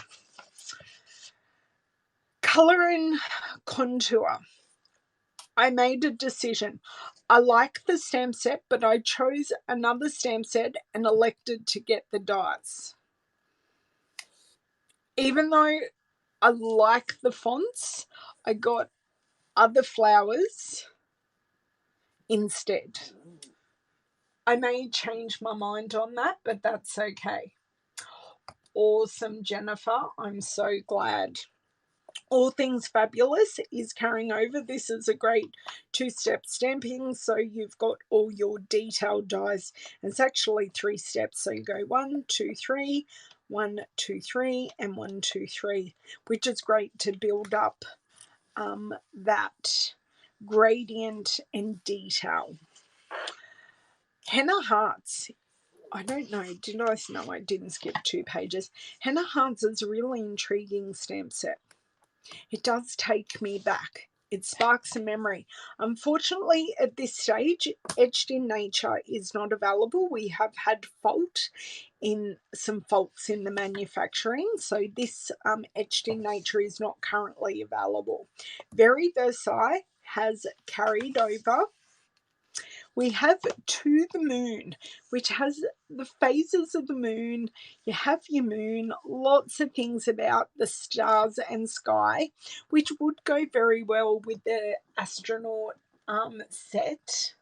Color and contour. I made a decision. I like the stamp set, but I chose another stamp set and elected to get the dies. Even though I like the fonts, I got other flowers instead. I may change my mind on that, but that's okay. Awesome, Jennifer. I'm so glad. All Things Fabulous is carrying over. This is a great two-step stamping, so you've got all your detailed dies. It's actually 3 steps, so you go 1, 2, 3, 1, 2, 3, and 1, 2, 3, which is great to build up that gradient and detail. Henna Hearts. I don't know, did I know I didn't skip 2 pages? Henna Hearts is a really intriguing stamp set. It does take me back. It sparks a memory. Unfortunately, at this stage, Etched in Nature is not available. We have had faults in the manufacturing, so this Etched in Nature is not currently available. Very Versailles has carried over. We have To the Moon, which has the phases of the moon. You have your moon, lots of things about the stars and sky, which would go very well with the astronaut set.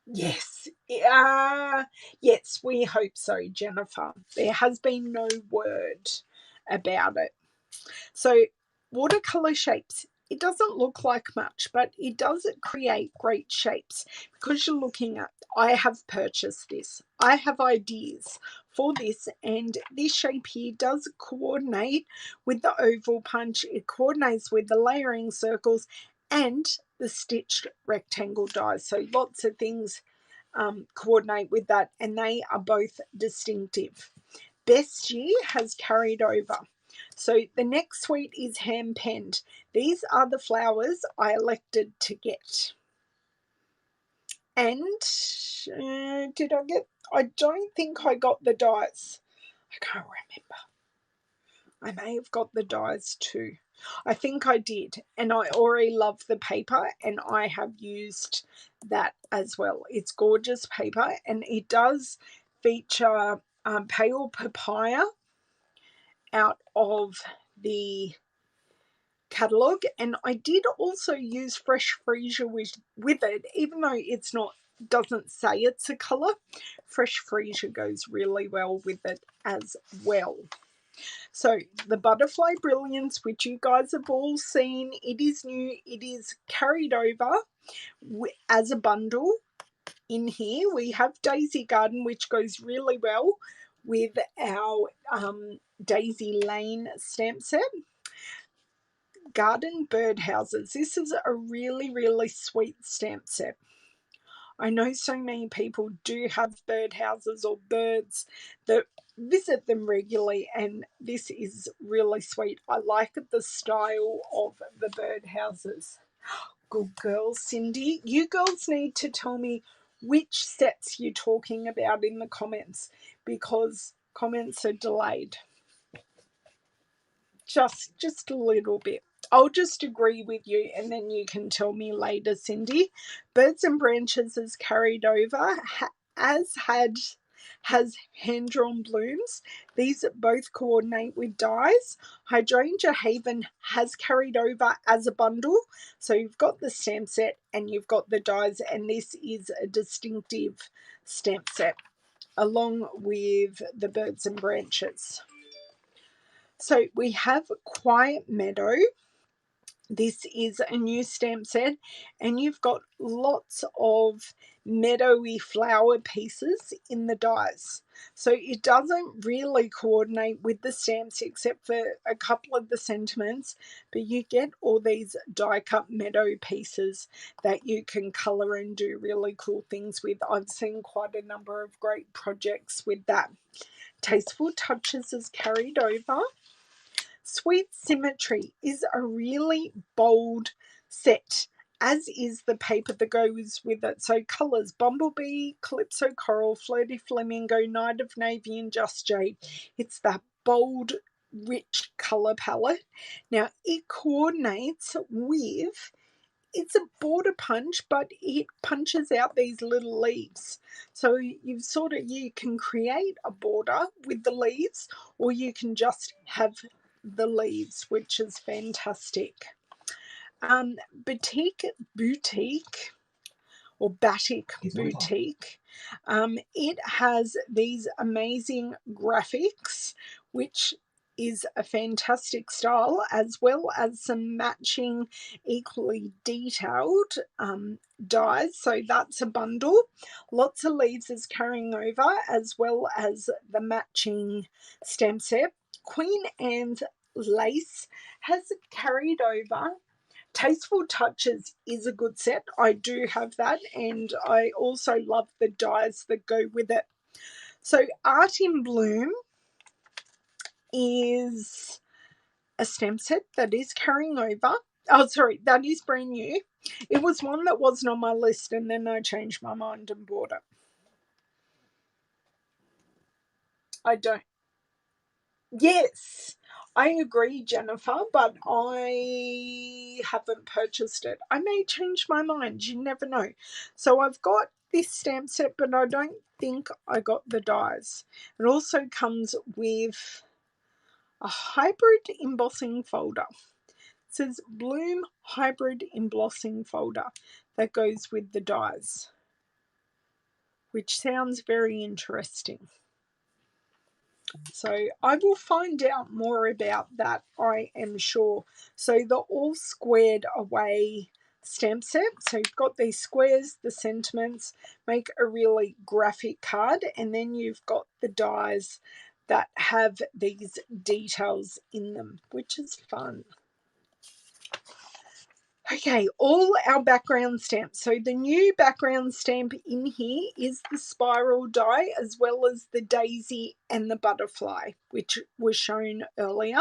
Yes, yes, we hope so, Jennifer. There has been no word about it. So, Watercolor Shapes. It doesn't look like much, but it does create great shapes because you're looking at, I have purchased this. I have ideas for this, and this shape here does coordinate with the oval punch. It coordinates with the layering circles and the stitched rectangle dies. So lots of things coordinate with that, and they are both distinctive. Best Year has carried over. So the next suite is hand penned. These are the flowers I elected to get. And did I get? I don't think I got the dies. I can't remember. I may have got the dies too. I think I did, and I already love the paper, and I have used that as well. It's gorgeous paper, and it does feature pale papaya out of the catalogue, and I did also use fresh freesia with it, even though it's not, doesn't say it's a colour. Fresh freesia goes really well with it as well. So the Butterfly Brilliance, which you guys have all seen, it is new. It is carried over as a bundle. In here we have Daisy Garden, which goes really well with our Daisy Lane stamp set. Garden Birdhouses. This is a really, really sweet stamp set. I know so many people do have birdhouses or birds that visit them regularly, and this is really sweet. I like the style of the birdhouses. Good girl, Cindy. You girls need to tell me which sets you're talking about in the comments, because comments are delayed. Just a little bit. I'll just agree with you and then you can tell me later, Cindy. Birds and Branches is carried over, as has hand-drawn blooms. These both coordinate with dies. Hydrangea Haven has carried over as a bundle. So you've got the stamp set and you've got the dies, and this is a distinctive stamp set along with the Birds and Branches. So we have Quiet Meadow. This is a new stamp set, and you've got lots of meadowy flower pieces in the dies. So it doesn't really coordinate with the stamps except for a couple of the sentiments, but you get all these die cut meadow pieces that you can colour and do really cool things with. I've seen quite a number of great projects with that. Tasteful Touches is carried over. Sweet Symmetry is a really bold set, as is the paper that goes with it. So colours: Bumblebee, Calypso Coral, Flirty Flamingo, Night of Navy and Just Jade. It's that bold, rich colour palette. Now it coordinates with, it's a border punch, but it punches out these little leaves. So you can create a border with the leaves, or you can just have the leaves, which is fantastic. Boutique or Batik Boutique. It has these amazing graphics, which is a fantastic style, as well as some matching equally detailed dies. So that's a bundle. Lots of leaves is carrying over, as well as the matching stamp set. Queen Anne's Lace has carried over. Tasteful Touches is a good set. I do have that, and I also love the dies that go with it. So Art in Bloom is a stamp set that is carrying over. Oh, sorry, that is brand new. It was one that wasn't on my list, and then I changed my mind and bought it. I don't. Yes, I agree, Jennifer, but I haven't purchased it. I may change my mind. You never know. So I've got this stamp set, but I don't think I got the dies. It also comes with a hybrid embossing folder. It says Bloom Hybrid Embossing Folder that goes with the dies, which sounds very interesting. So I will find out more about that, I am sure. So the all squared away stamp set. So you've got these squares, the sentiments, make a really graphic card, and then you've got the dies that have these details in them, which is fun. Okay, all our background stamps. So the new background stamp in here is the spiral die, as well as the daisy and the butterfly, which was shown earlier.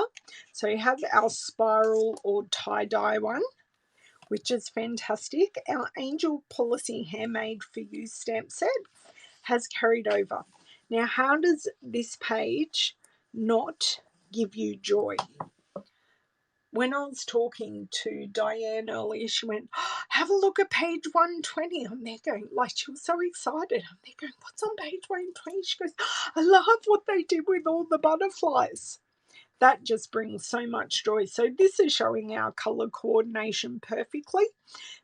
So you have our spiral or tie-dye one, which is fantastic. Our Angel Policy Handmade for You stamp set has carried over. Now, how does this page not give you joy? When I was talking to Diane earlier, she went, have a look at page 120. I'm there going, like, she was so excited. I'm there going, what's on page 120? She goes, I love what they did with all the butterflies. That just brings so much joy. So this is showing our colour coordination perfectly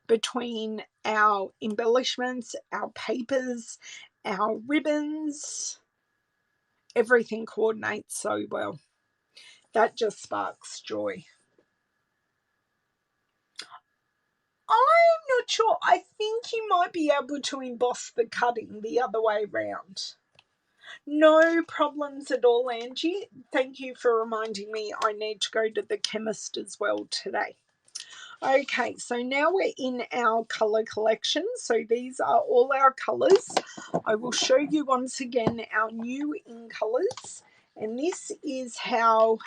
between our embellishments, our papers, our ribbons. Everything coordinates so well. That just sparks joy. I'm not sure. I think you might be able to emboss the cutting the other way round. No problems at all, Angie. Thank you for reminding me I need to go to the chemist as well today. Okay, so now we're in our colour collection. So these are all our colours. I will show you once again our new in colours. And this is how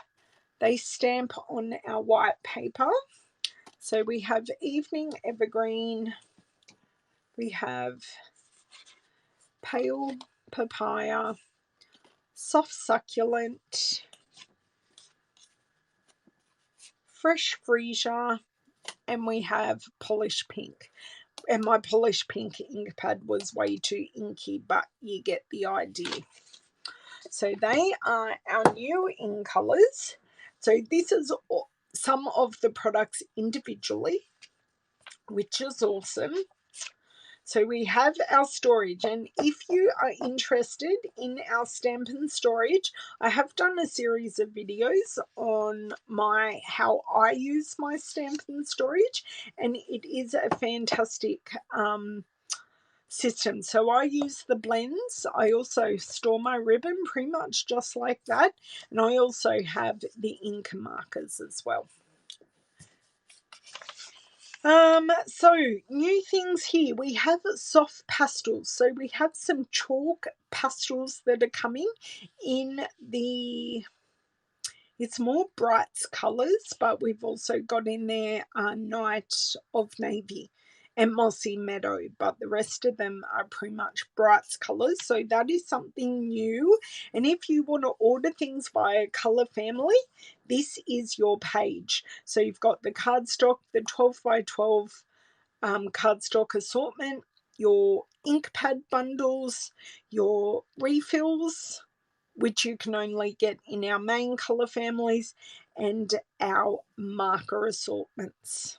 they stamp on our white paper. So we have Evening Evergreen, we have Pale Papaya, Soft Succulent, Fresh Freesia, and we have Polished Pink. And my Polished Pink ink pad was way too inky, but you get the idea. So they are our new in colours. So this is some of the products individually, which is awesome. So we have our storage, and if you are interested in our Stampin' storage, I have done a series of videos on how I use my Stampin' storage, and it is a fantastic system. So I use the blends. I also store my ribbon pretty much just like that, and I also have the ink markers as well. So new things here. We have soft pastels. So we have some chalk pastels that are coming in the, it's more brights colours, but we've also got in there Night of Navy and Mossy Meadow, but the rest of them are pretty much brights colours. So that is something new. And if you want to order things via Colour Family, this is your page. So you've got the cardstock, the 12 by 12 cardstock assortment, your ink pad bundles, your refills, which you can only get in our main colour families, and our marker assortments.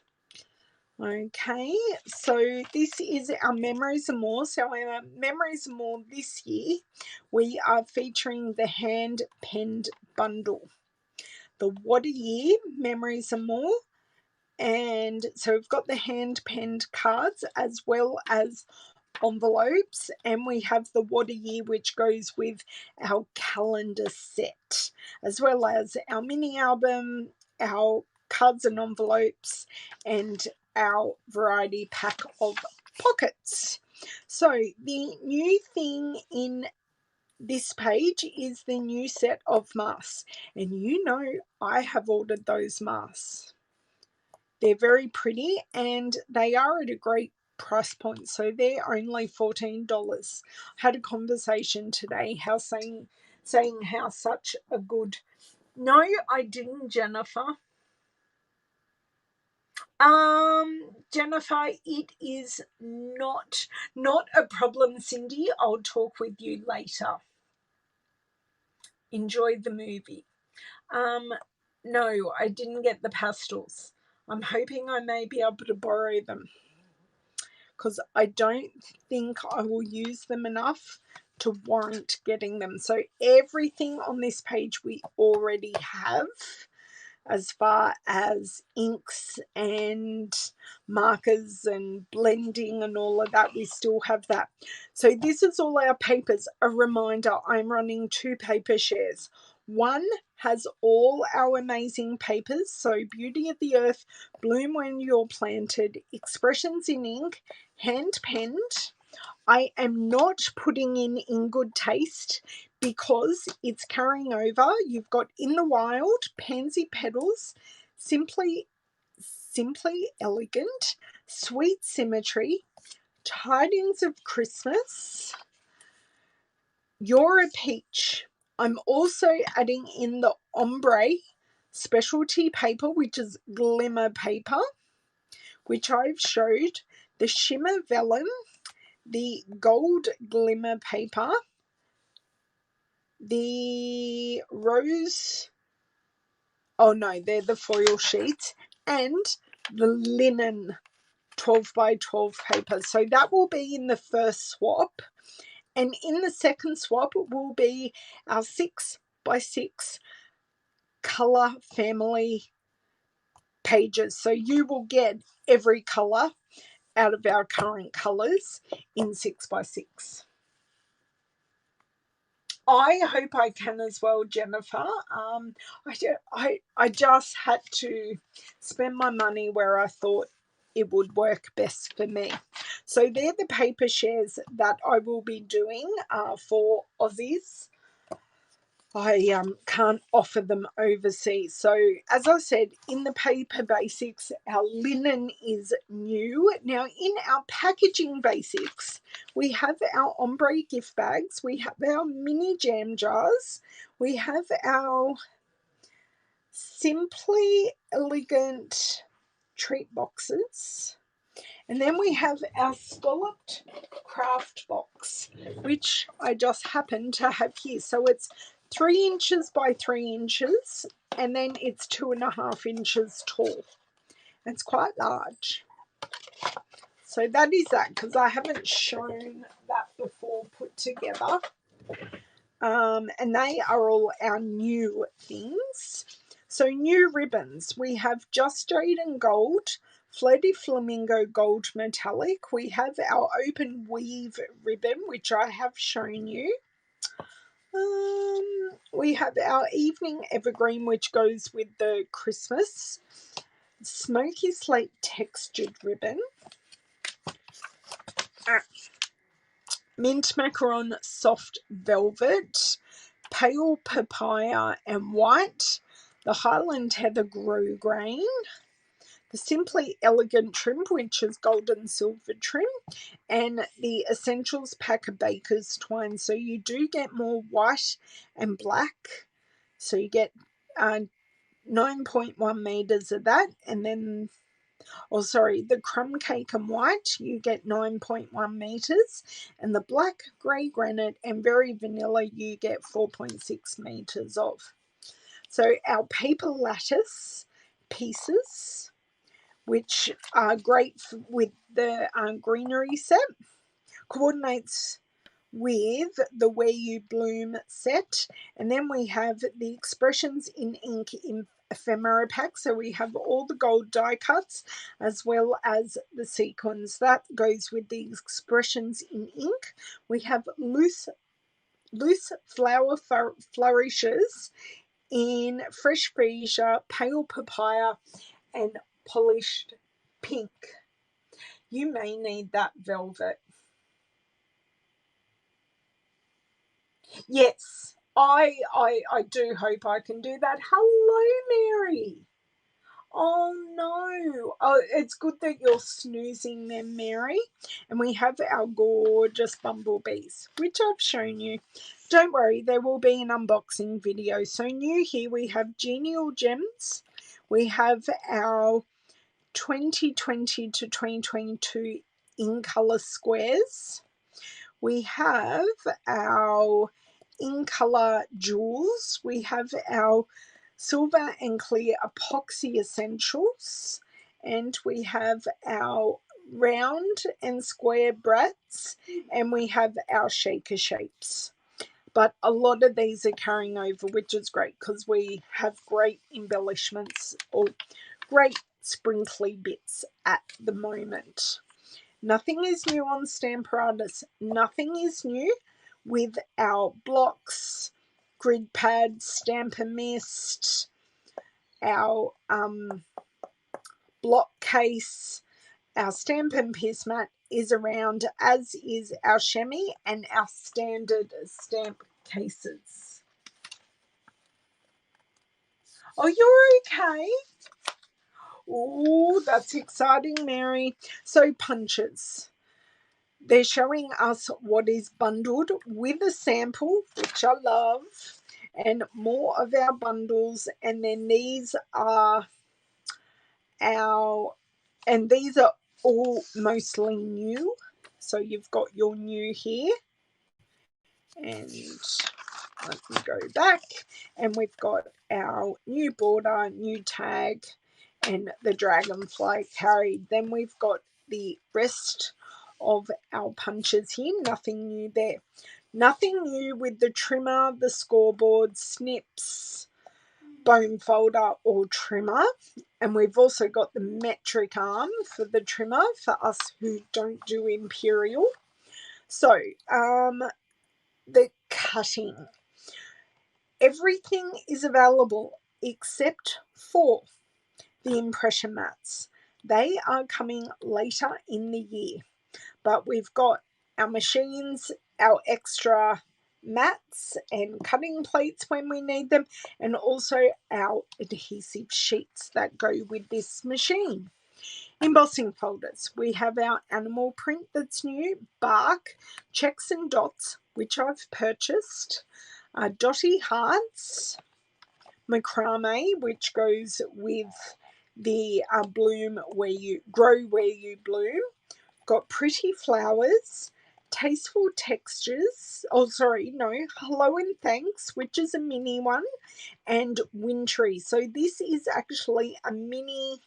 Okay, so this is our Memories and More. So our Memories and More this year, we are featuring the hand penned bundle, the What a Year Memories and More. And so we've got the hand penned cards as well as envelopes, and we have the What a Year, which goes with our calendar set, as well as our mini album, our cards and envelopes, and our variety pack of pockets. So the new thing in this page is the new set of masks, and you know I have ordered those masks. They're very pretty and they are at a great price point, so they're only $14. I had a conversation today saying how such a good, no I didn't, Jennifer. Jennifer, it is not a problem, Cindy. I'll talk with you later. Enjoyed the movie. No, I didn't get the pastels. I'm hoping I may be able to borrow them, because I don't think I will use them enough to warrant getting them. So everything on this page we already have, as far as inks and markers and blending and all of that, we still have that. So this is all our papers. A reminder, I'm running 2 paper shares. One has all our amazing papers, so Beauty of the Earth, Bloom When You're Planted, Expressions in Ink, hand penned. I am not putting in Good Taste because it's carrying over. You've got In the Wild, Pansy Petals, Simply Elegant, Sweet Symmetry, Tidings of Christmas, You're a Peach. I'm also adding in the Ombre specialty paper, which is glimmer paper, which I've showed, the Shimmer Vellum, the Gold Glimmer paper, the Rose, oh no, they're the foil sheets, and the Linen 12 by 12 paper. So that will be in the first swap, and in the second swap will be our 6 by 6 colour family pages. So you will get every colour out of our current colours in 6 by 6. I hope I can as well, Jennifer. I just had to spend my money where I thought it would work best for me. So they're the paper shares that I will be doing for Aussies. I can't offer them overseas. So as I said, in the paper basics, our linen is new. Now in our packaging basics, we have our ombre gift bags, we have our mini jam jars, we have our simply elegant treat boxes, and then we have our scalloped craft box, which I just happen to have here. So it's 3 inches by 3 inches, and then it's 2.5 inches tall. It's quite large. So that is that, because I haven't shown that before put together. And they are all our new things. So new ribbons, we have Just Jade and Gold, Flirty Flamingo Gold Metallic. We have our open weave ribbon, which I have shown you. We have our Evening Evergreen, which goes with the Christmas. Smoky Slate Textured Ribbon. Mint Macaron Soft Velvet. Pale Papaya and White. The Highland Heather Grosgrain. The Simply Elegant Trim, which is gold and silver trim, and the Essentials Pack of Baker's Twine. So you do get more white and black. So you get 9.1 meters of that, and then, the crumb cake and white, you get 9.1 meters, and the black, grey granite, and very vanilla, you get 4.6 meters of. So our paper lattice pieces, which are great with the Greenery set, coordinates with the Where You Bloom set. And then we have the Expressions in Ink in ephemera pack. So we have all the gold die cuts as well as the sequins. That goes with the Expressions in Ink. We have loose flower flourishes in fresh freesia, pale papaya, and polished pink. You may need that velvet. Yes, I do hope I can do that. Hello, Mary. Oh no. Oh, it's good that you're snoozing them, Mary. And we have our gorgeous bumblebees, which I've shown you. Don't worry, there will be an unboxing video. So new here, we have Genial Gems. We have our 2020 to 2022 in colour squares. We have our in colour jewels. We have our silver and clear epoxy essentials, and we have our round and square brats, and we have our shaker shapes. But a lot of these are carrying over, which is great because we have great embellishments or great sprinkly bits at the moment. Nothing is new on Stamparatus. Nothing is new with our blocks, grid pads, Stampin' Mist, our block case, our Stampin' Pierce mat is around, as is our chamois and our standard stamp cases. Oh, you're okay? Oh, that's exciting, Mary. So punches. They're showing us what is bundled with a sample, which I love, and more of our bundles. And then these are these are all mostly new. So you've got your new here. And let me go back. And we've got our new border, new tag, and the dragonfly carried. Then we've got the rest of our punches here. Nothing new there. Nothing new with the trimmer, the scoreboard, snips, bone folder or trimmer. And we've also got the metric arm for the trimmer for us who don't do imperial. So the cutting. Everything is available except for the impression mats. They are coming later in the year, but we've got our machines, our extra mats and cutting plates when we need them, and also our adhesive sheets that go with this machine. Embossing folders. We have our animal print that's new, bark, checks and dots, which I've purchased, dotty hearts, macrame, which goes with the bloom where you grow where you bloom. Got pretty flowers, tasteful textures. Oh, sorry, no, hello and thanks, which is a mini one, and wintry. So this is actually a mini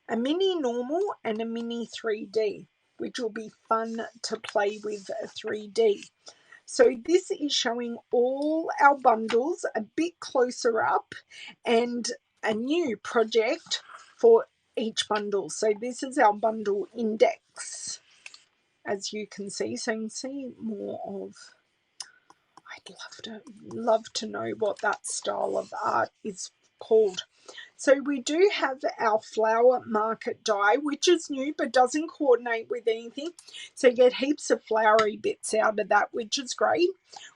normal and a mini 3D, which will be fun to play with a 3D. So this is showing all our bundles a bit closer up and a new project for each bundle. So this is our bundle index, as you can see. So you can see more of, I'd love to know what that style of art is called. So we do have our flower market die, which is new but doesn't coordinate with anything. So you get heaps of flowery bits out of that, which is great.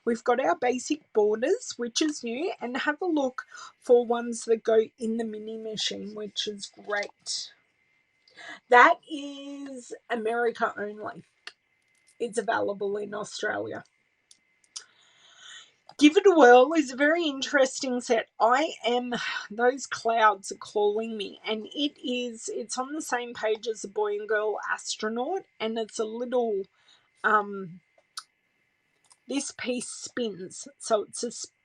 We've got our basic borders, which is new, and have a look for ones that go in the mini machine, which is great. That is America only. It's available in Australia. Give It a Whirl is a very interesting set. Those clouds are calling me, and it's on the same page as the Boy and Girl Astronaut, and it's a little, this piece spins, so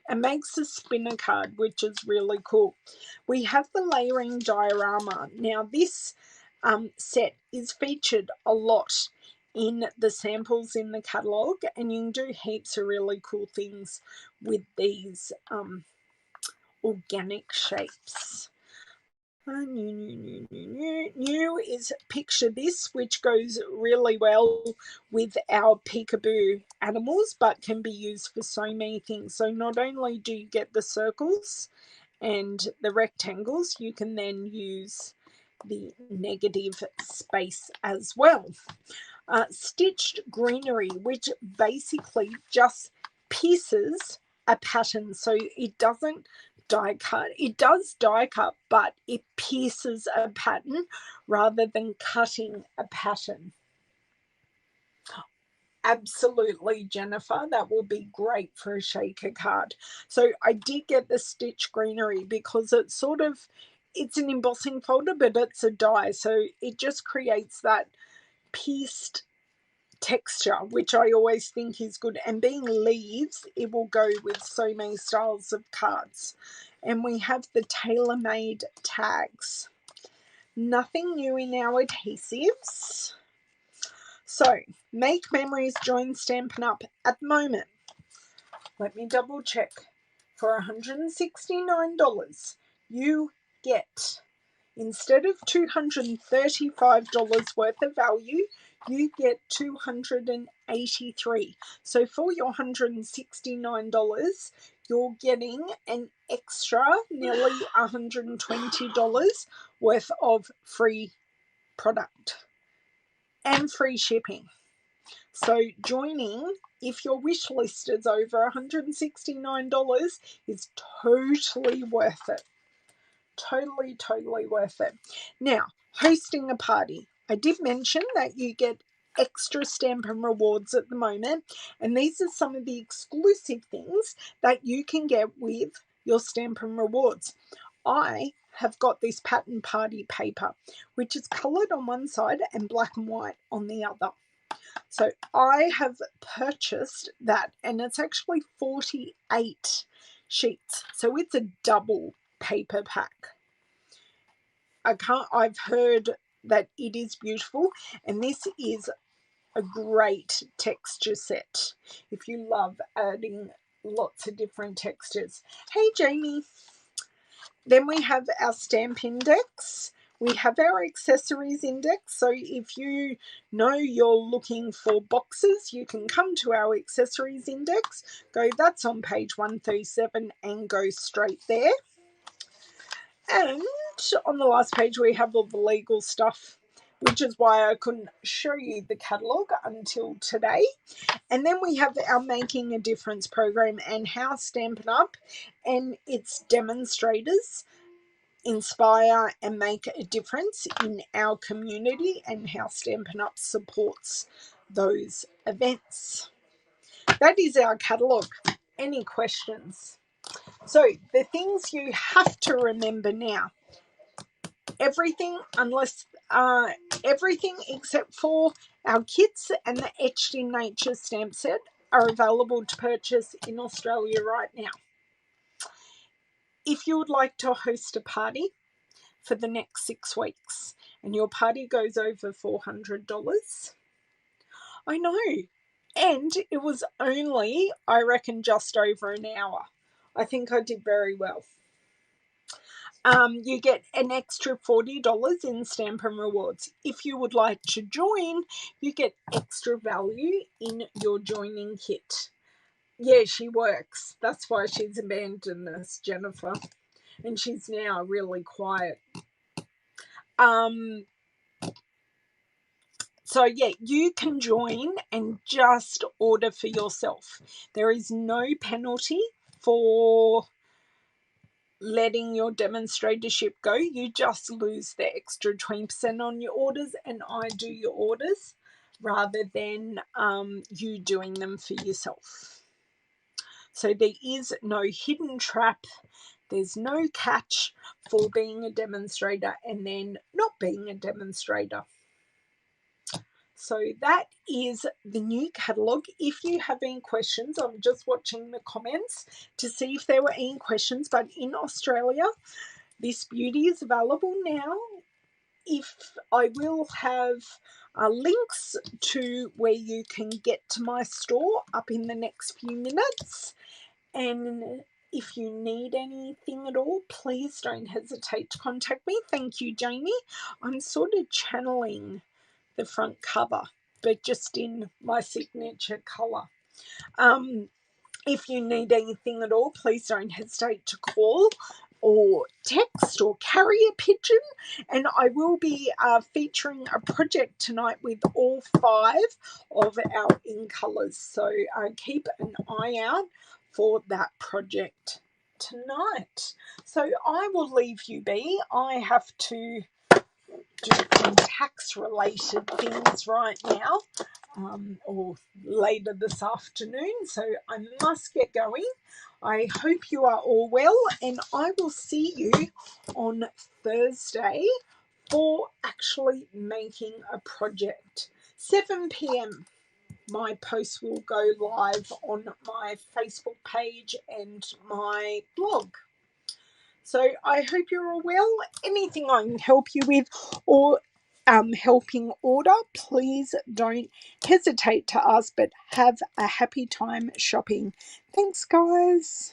it makes a spinner card, which is really cool. We have the layering diorama. Now this set is featured a lot in the samples in the catalogue, and you can do heaps of really cool things with these organic shapes. New is Picture This, which goes really well with our Peekaboo animals, but can be used for so many things. So not only do you get the circles and the rectangles, you can then use the negative space as well. Stitched Greenery, which basically just pierces a pattern, so it doesn't die cut. It does die cut, but it pierces a pattern rather than cutting a pattern. Absolutely, Jennifer, that will be great for a shaker card. So I did get the Stitch Greenery because it's an embossing folder, but it's a die, so it just creates that pierced texture, which I always think is good, and being leaves, it will go with so many styles of cards. And we have the tailor-made tags. Nothing new in our adhesives. So Make Memories join Stampin' Up at the moment. Let me double check. For $169 you get, instead of $235 worth of value, you get $283. So for your $169, you're getting an extra nearly $120 worth of free product and free shipping. So joining, if your wish list is over $169, is totally worth it. Totally worth it. Now, hosting a party. I did mention that you get extra Stampin' rewards at the moment, and these are some of the exclusive things that you can get with your Stampin' rewards. I have got this pattern party paper, which is coloured on one side and black and white on the other. So I have purchased that, and it's actually 48 sheets, so it's a double paper pack. I've heard that it is beautiful, and this is a great texture set if you love adding lots of different textures. Hey Jamie. Then we have our stamp index, We have our accessories index, so if you know you're looking for boxes, you can come to our accessories index, go that's on page 137 and go straight there. And on the last page we have all the legal stuff, which is why I couldn't show you the catalogue until today. And then we have our Making a Difference program and how Stampin' Up and its demonstrators inspire and make a difference in our community, and how Stampin' Up supports those events. That is our catalogue. Any questions? So the things you have to remember now: everything everything except for our kits and the Etched in Nature stamp set are available to purchase in Australia right now. If you would like to host a party for the next 6 weeks and your party goes over $400, I know, and it was only, I reckon, just over an hour. I think I did very well. You get an extra $40 in Stampin' rewards. If you would like to join, you get extra value in your joining kit. Yeah, she works. That's why she's abandoned us, Jennifer. And she's now really quiet. So yeah, you can join and just order for yourself. There is no penalty for letting your demonstratorship go. You just lose the extra 20% on your orders, and I do your orders rather than you doing them for yourself. So there is no hidden trap. There's no catch for being a demonstrator and then not being a demonstrator. So that is the new catalogue. If you have any questions, I'm just watching the comments to see if there were any questions, but in Australia, this beauty is available now. If I will have links to where you can get to my store up in the next few minutes. And if you need anything at all, please don't hesitate to contact me. Thank you, Jamie. I'm sort of channeling the front cover, but just in my signature colour. If you need anything at all, please don't hesitate to call or text or carry a pigeon, and I will be featuring a project tonight with all 5 of our in colours, so keep an eye out for that project tonight. So I will leave you be. I have to do some tax related things right now, or later this afternoon, so I must get going. I hope you are all well, and I will see you on Thursday for actually making a project. 7 p.m. my post will go live on my Facebook page and my blog. So I hope you're all well. Anything I can help you with or helping order, please don't hesitate to ask, but have a happy time shopping. Thanks, guys.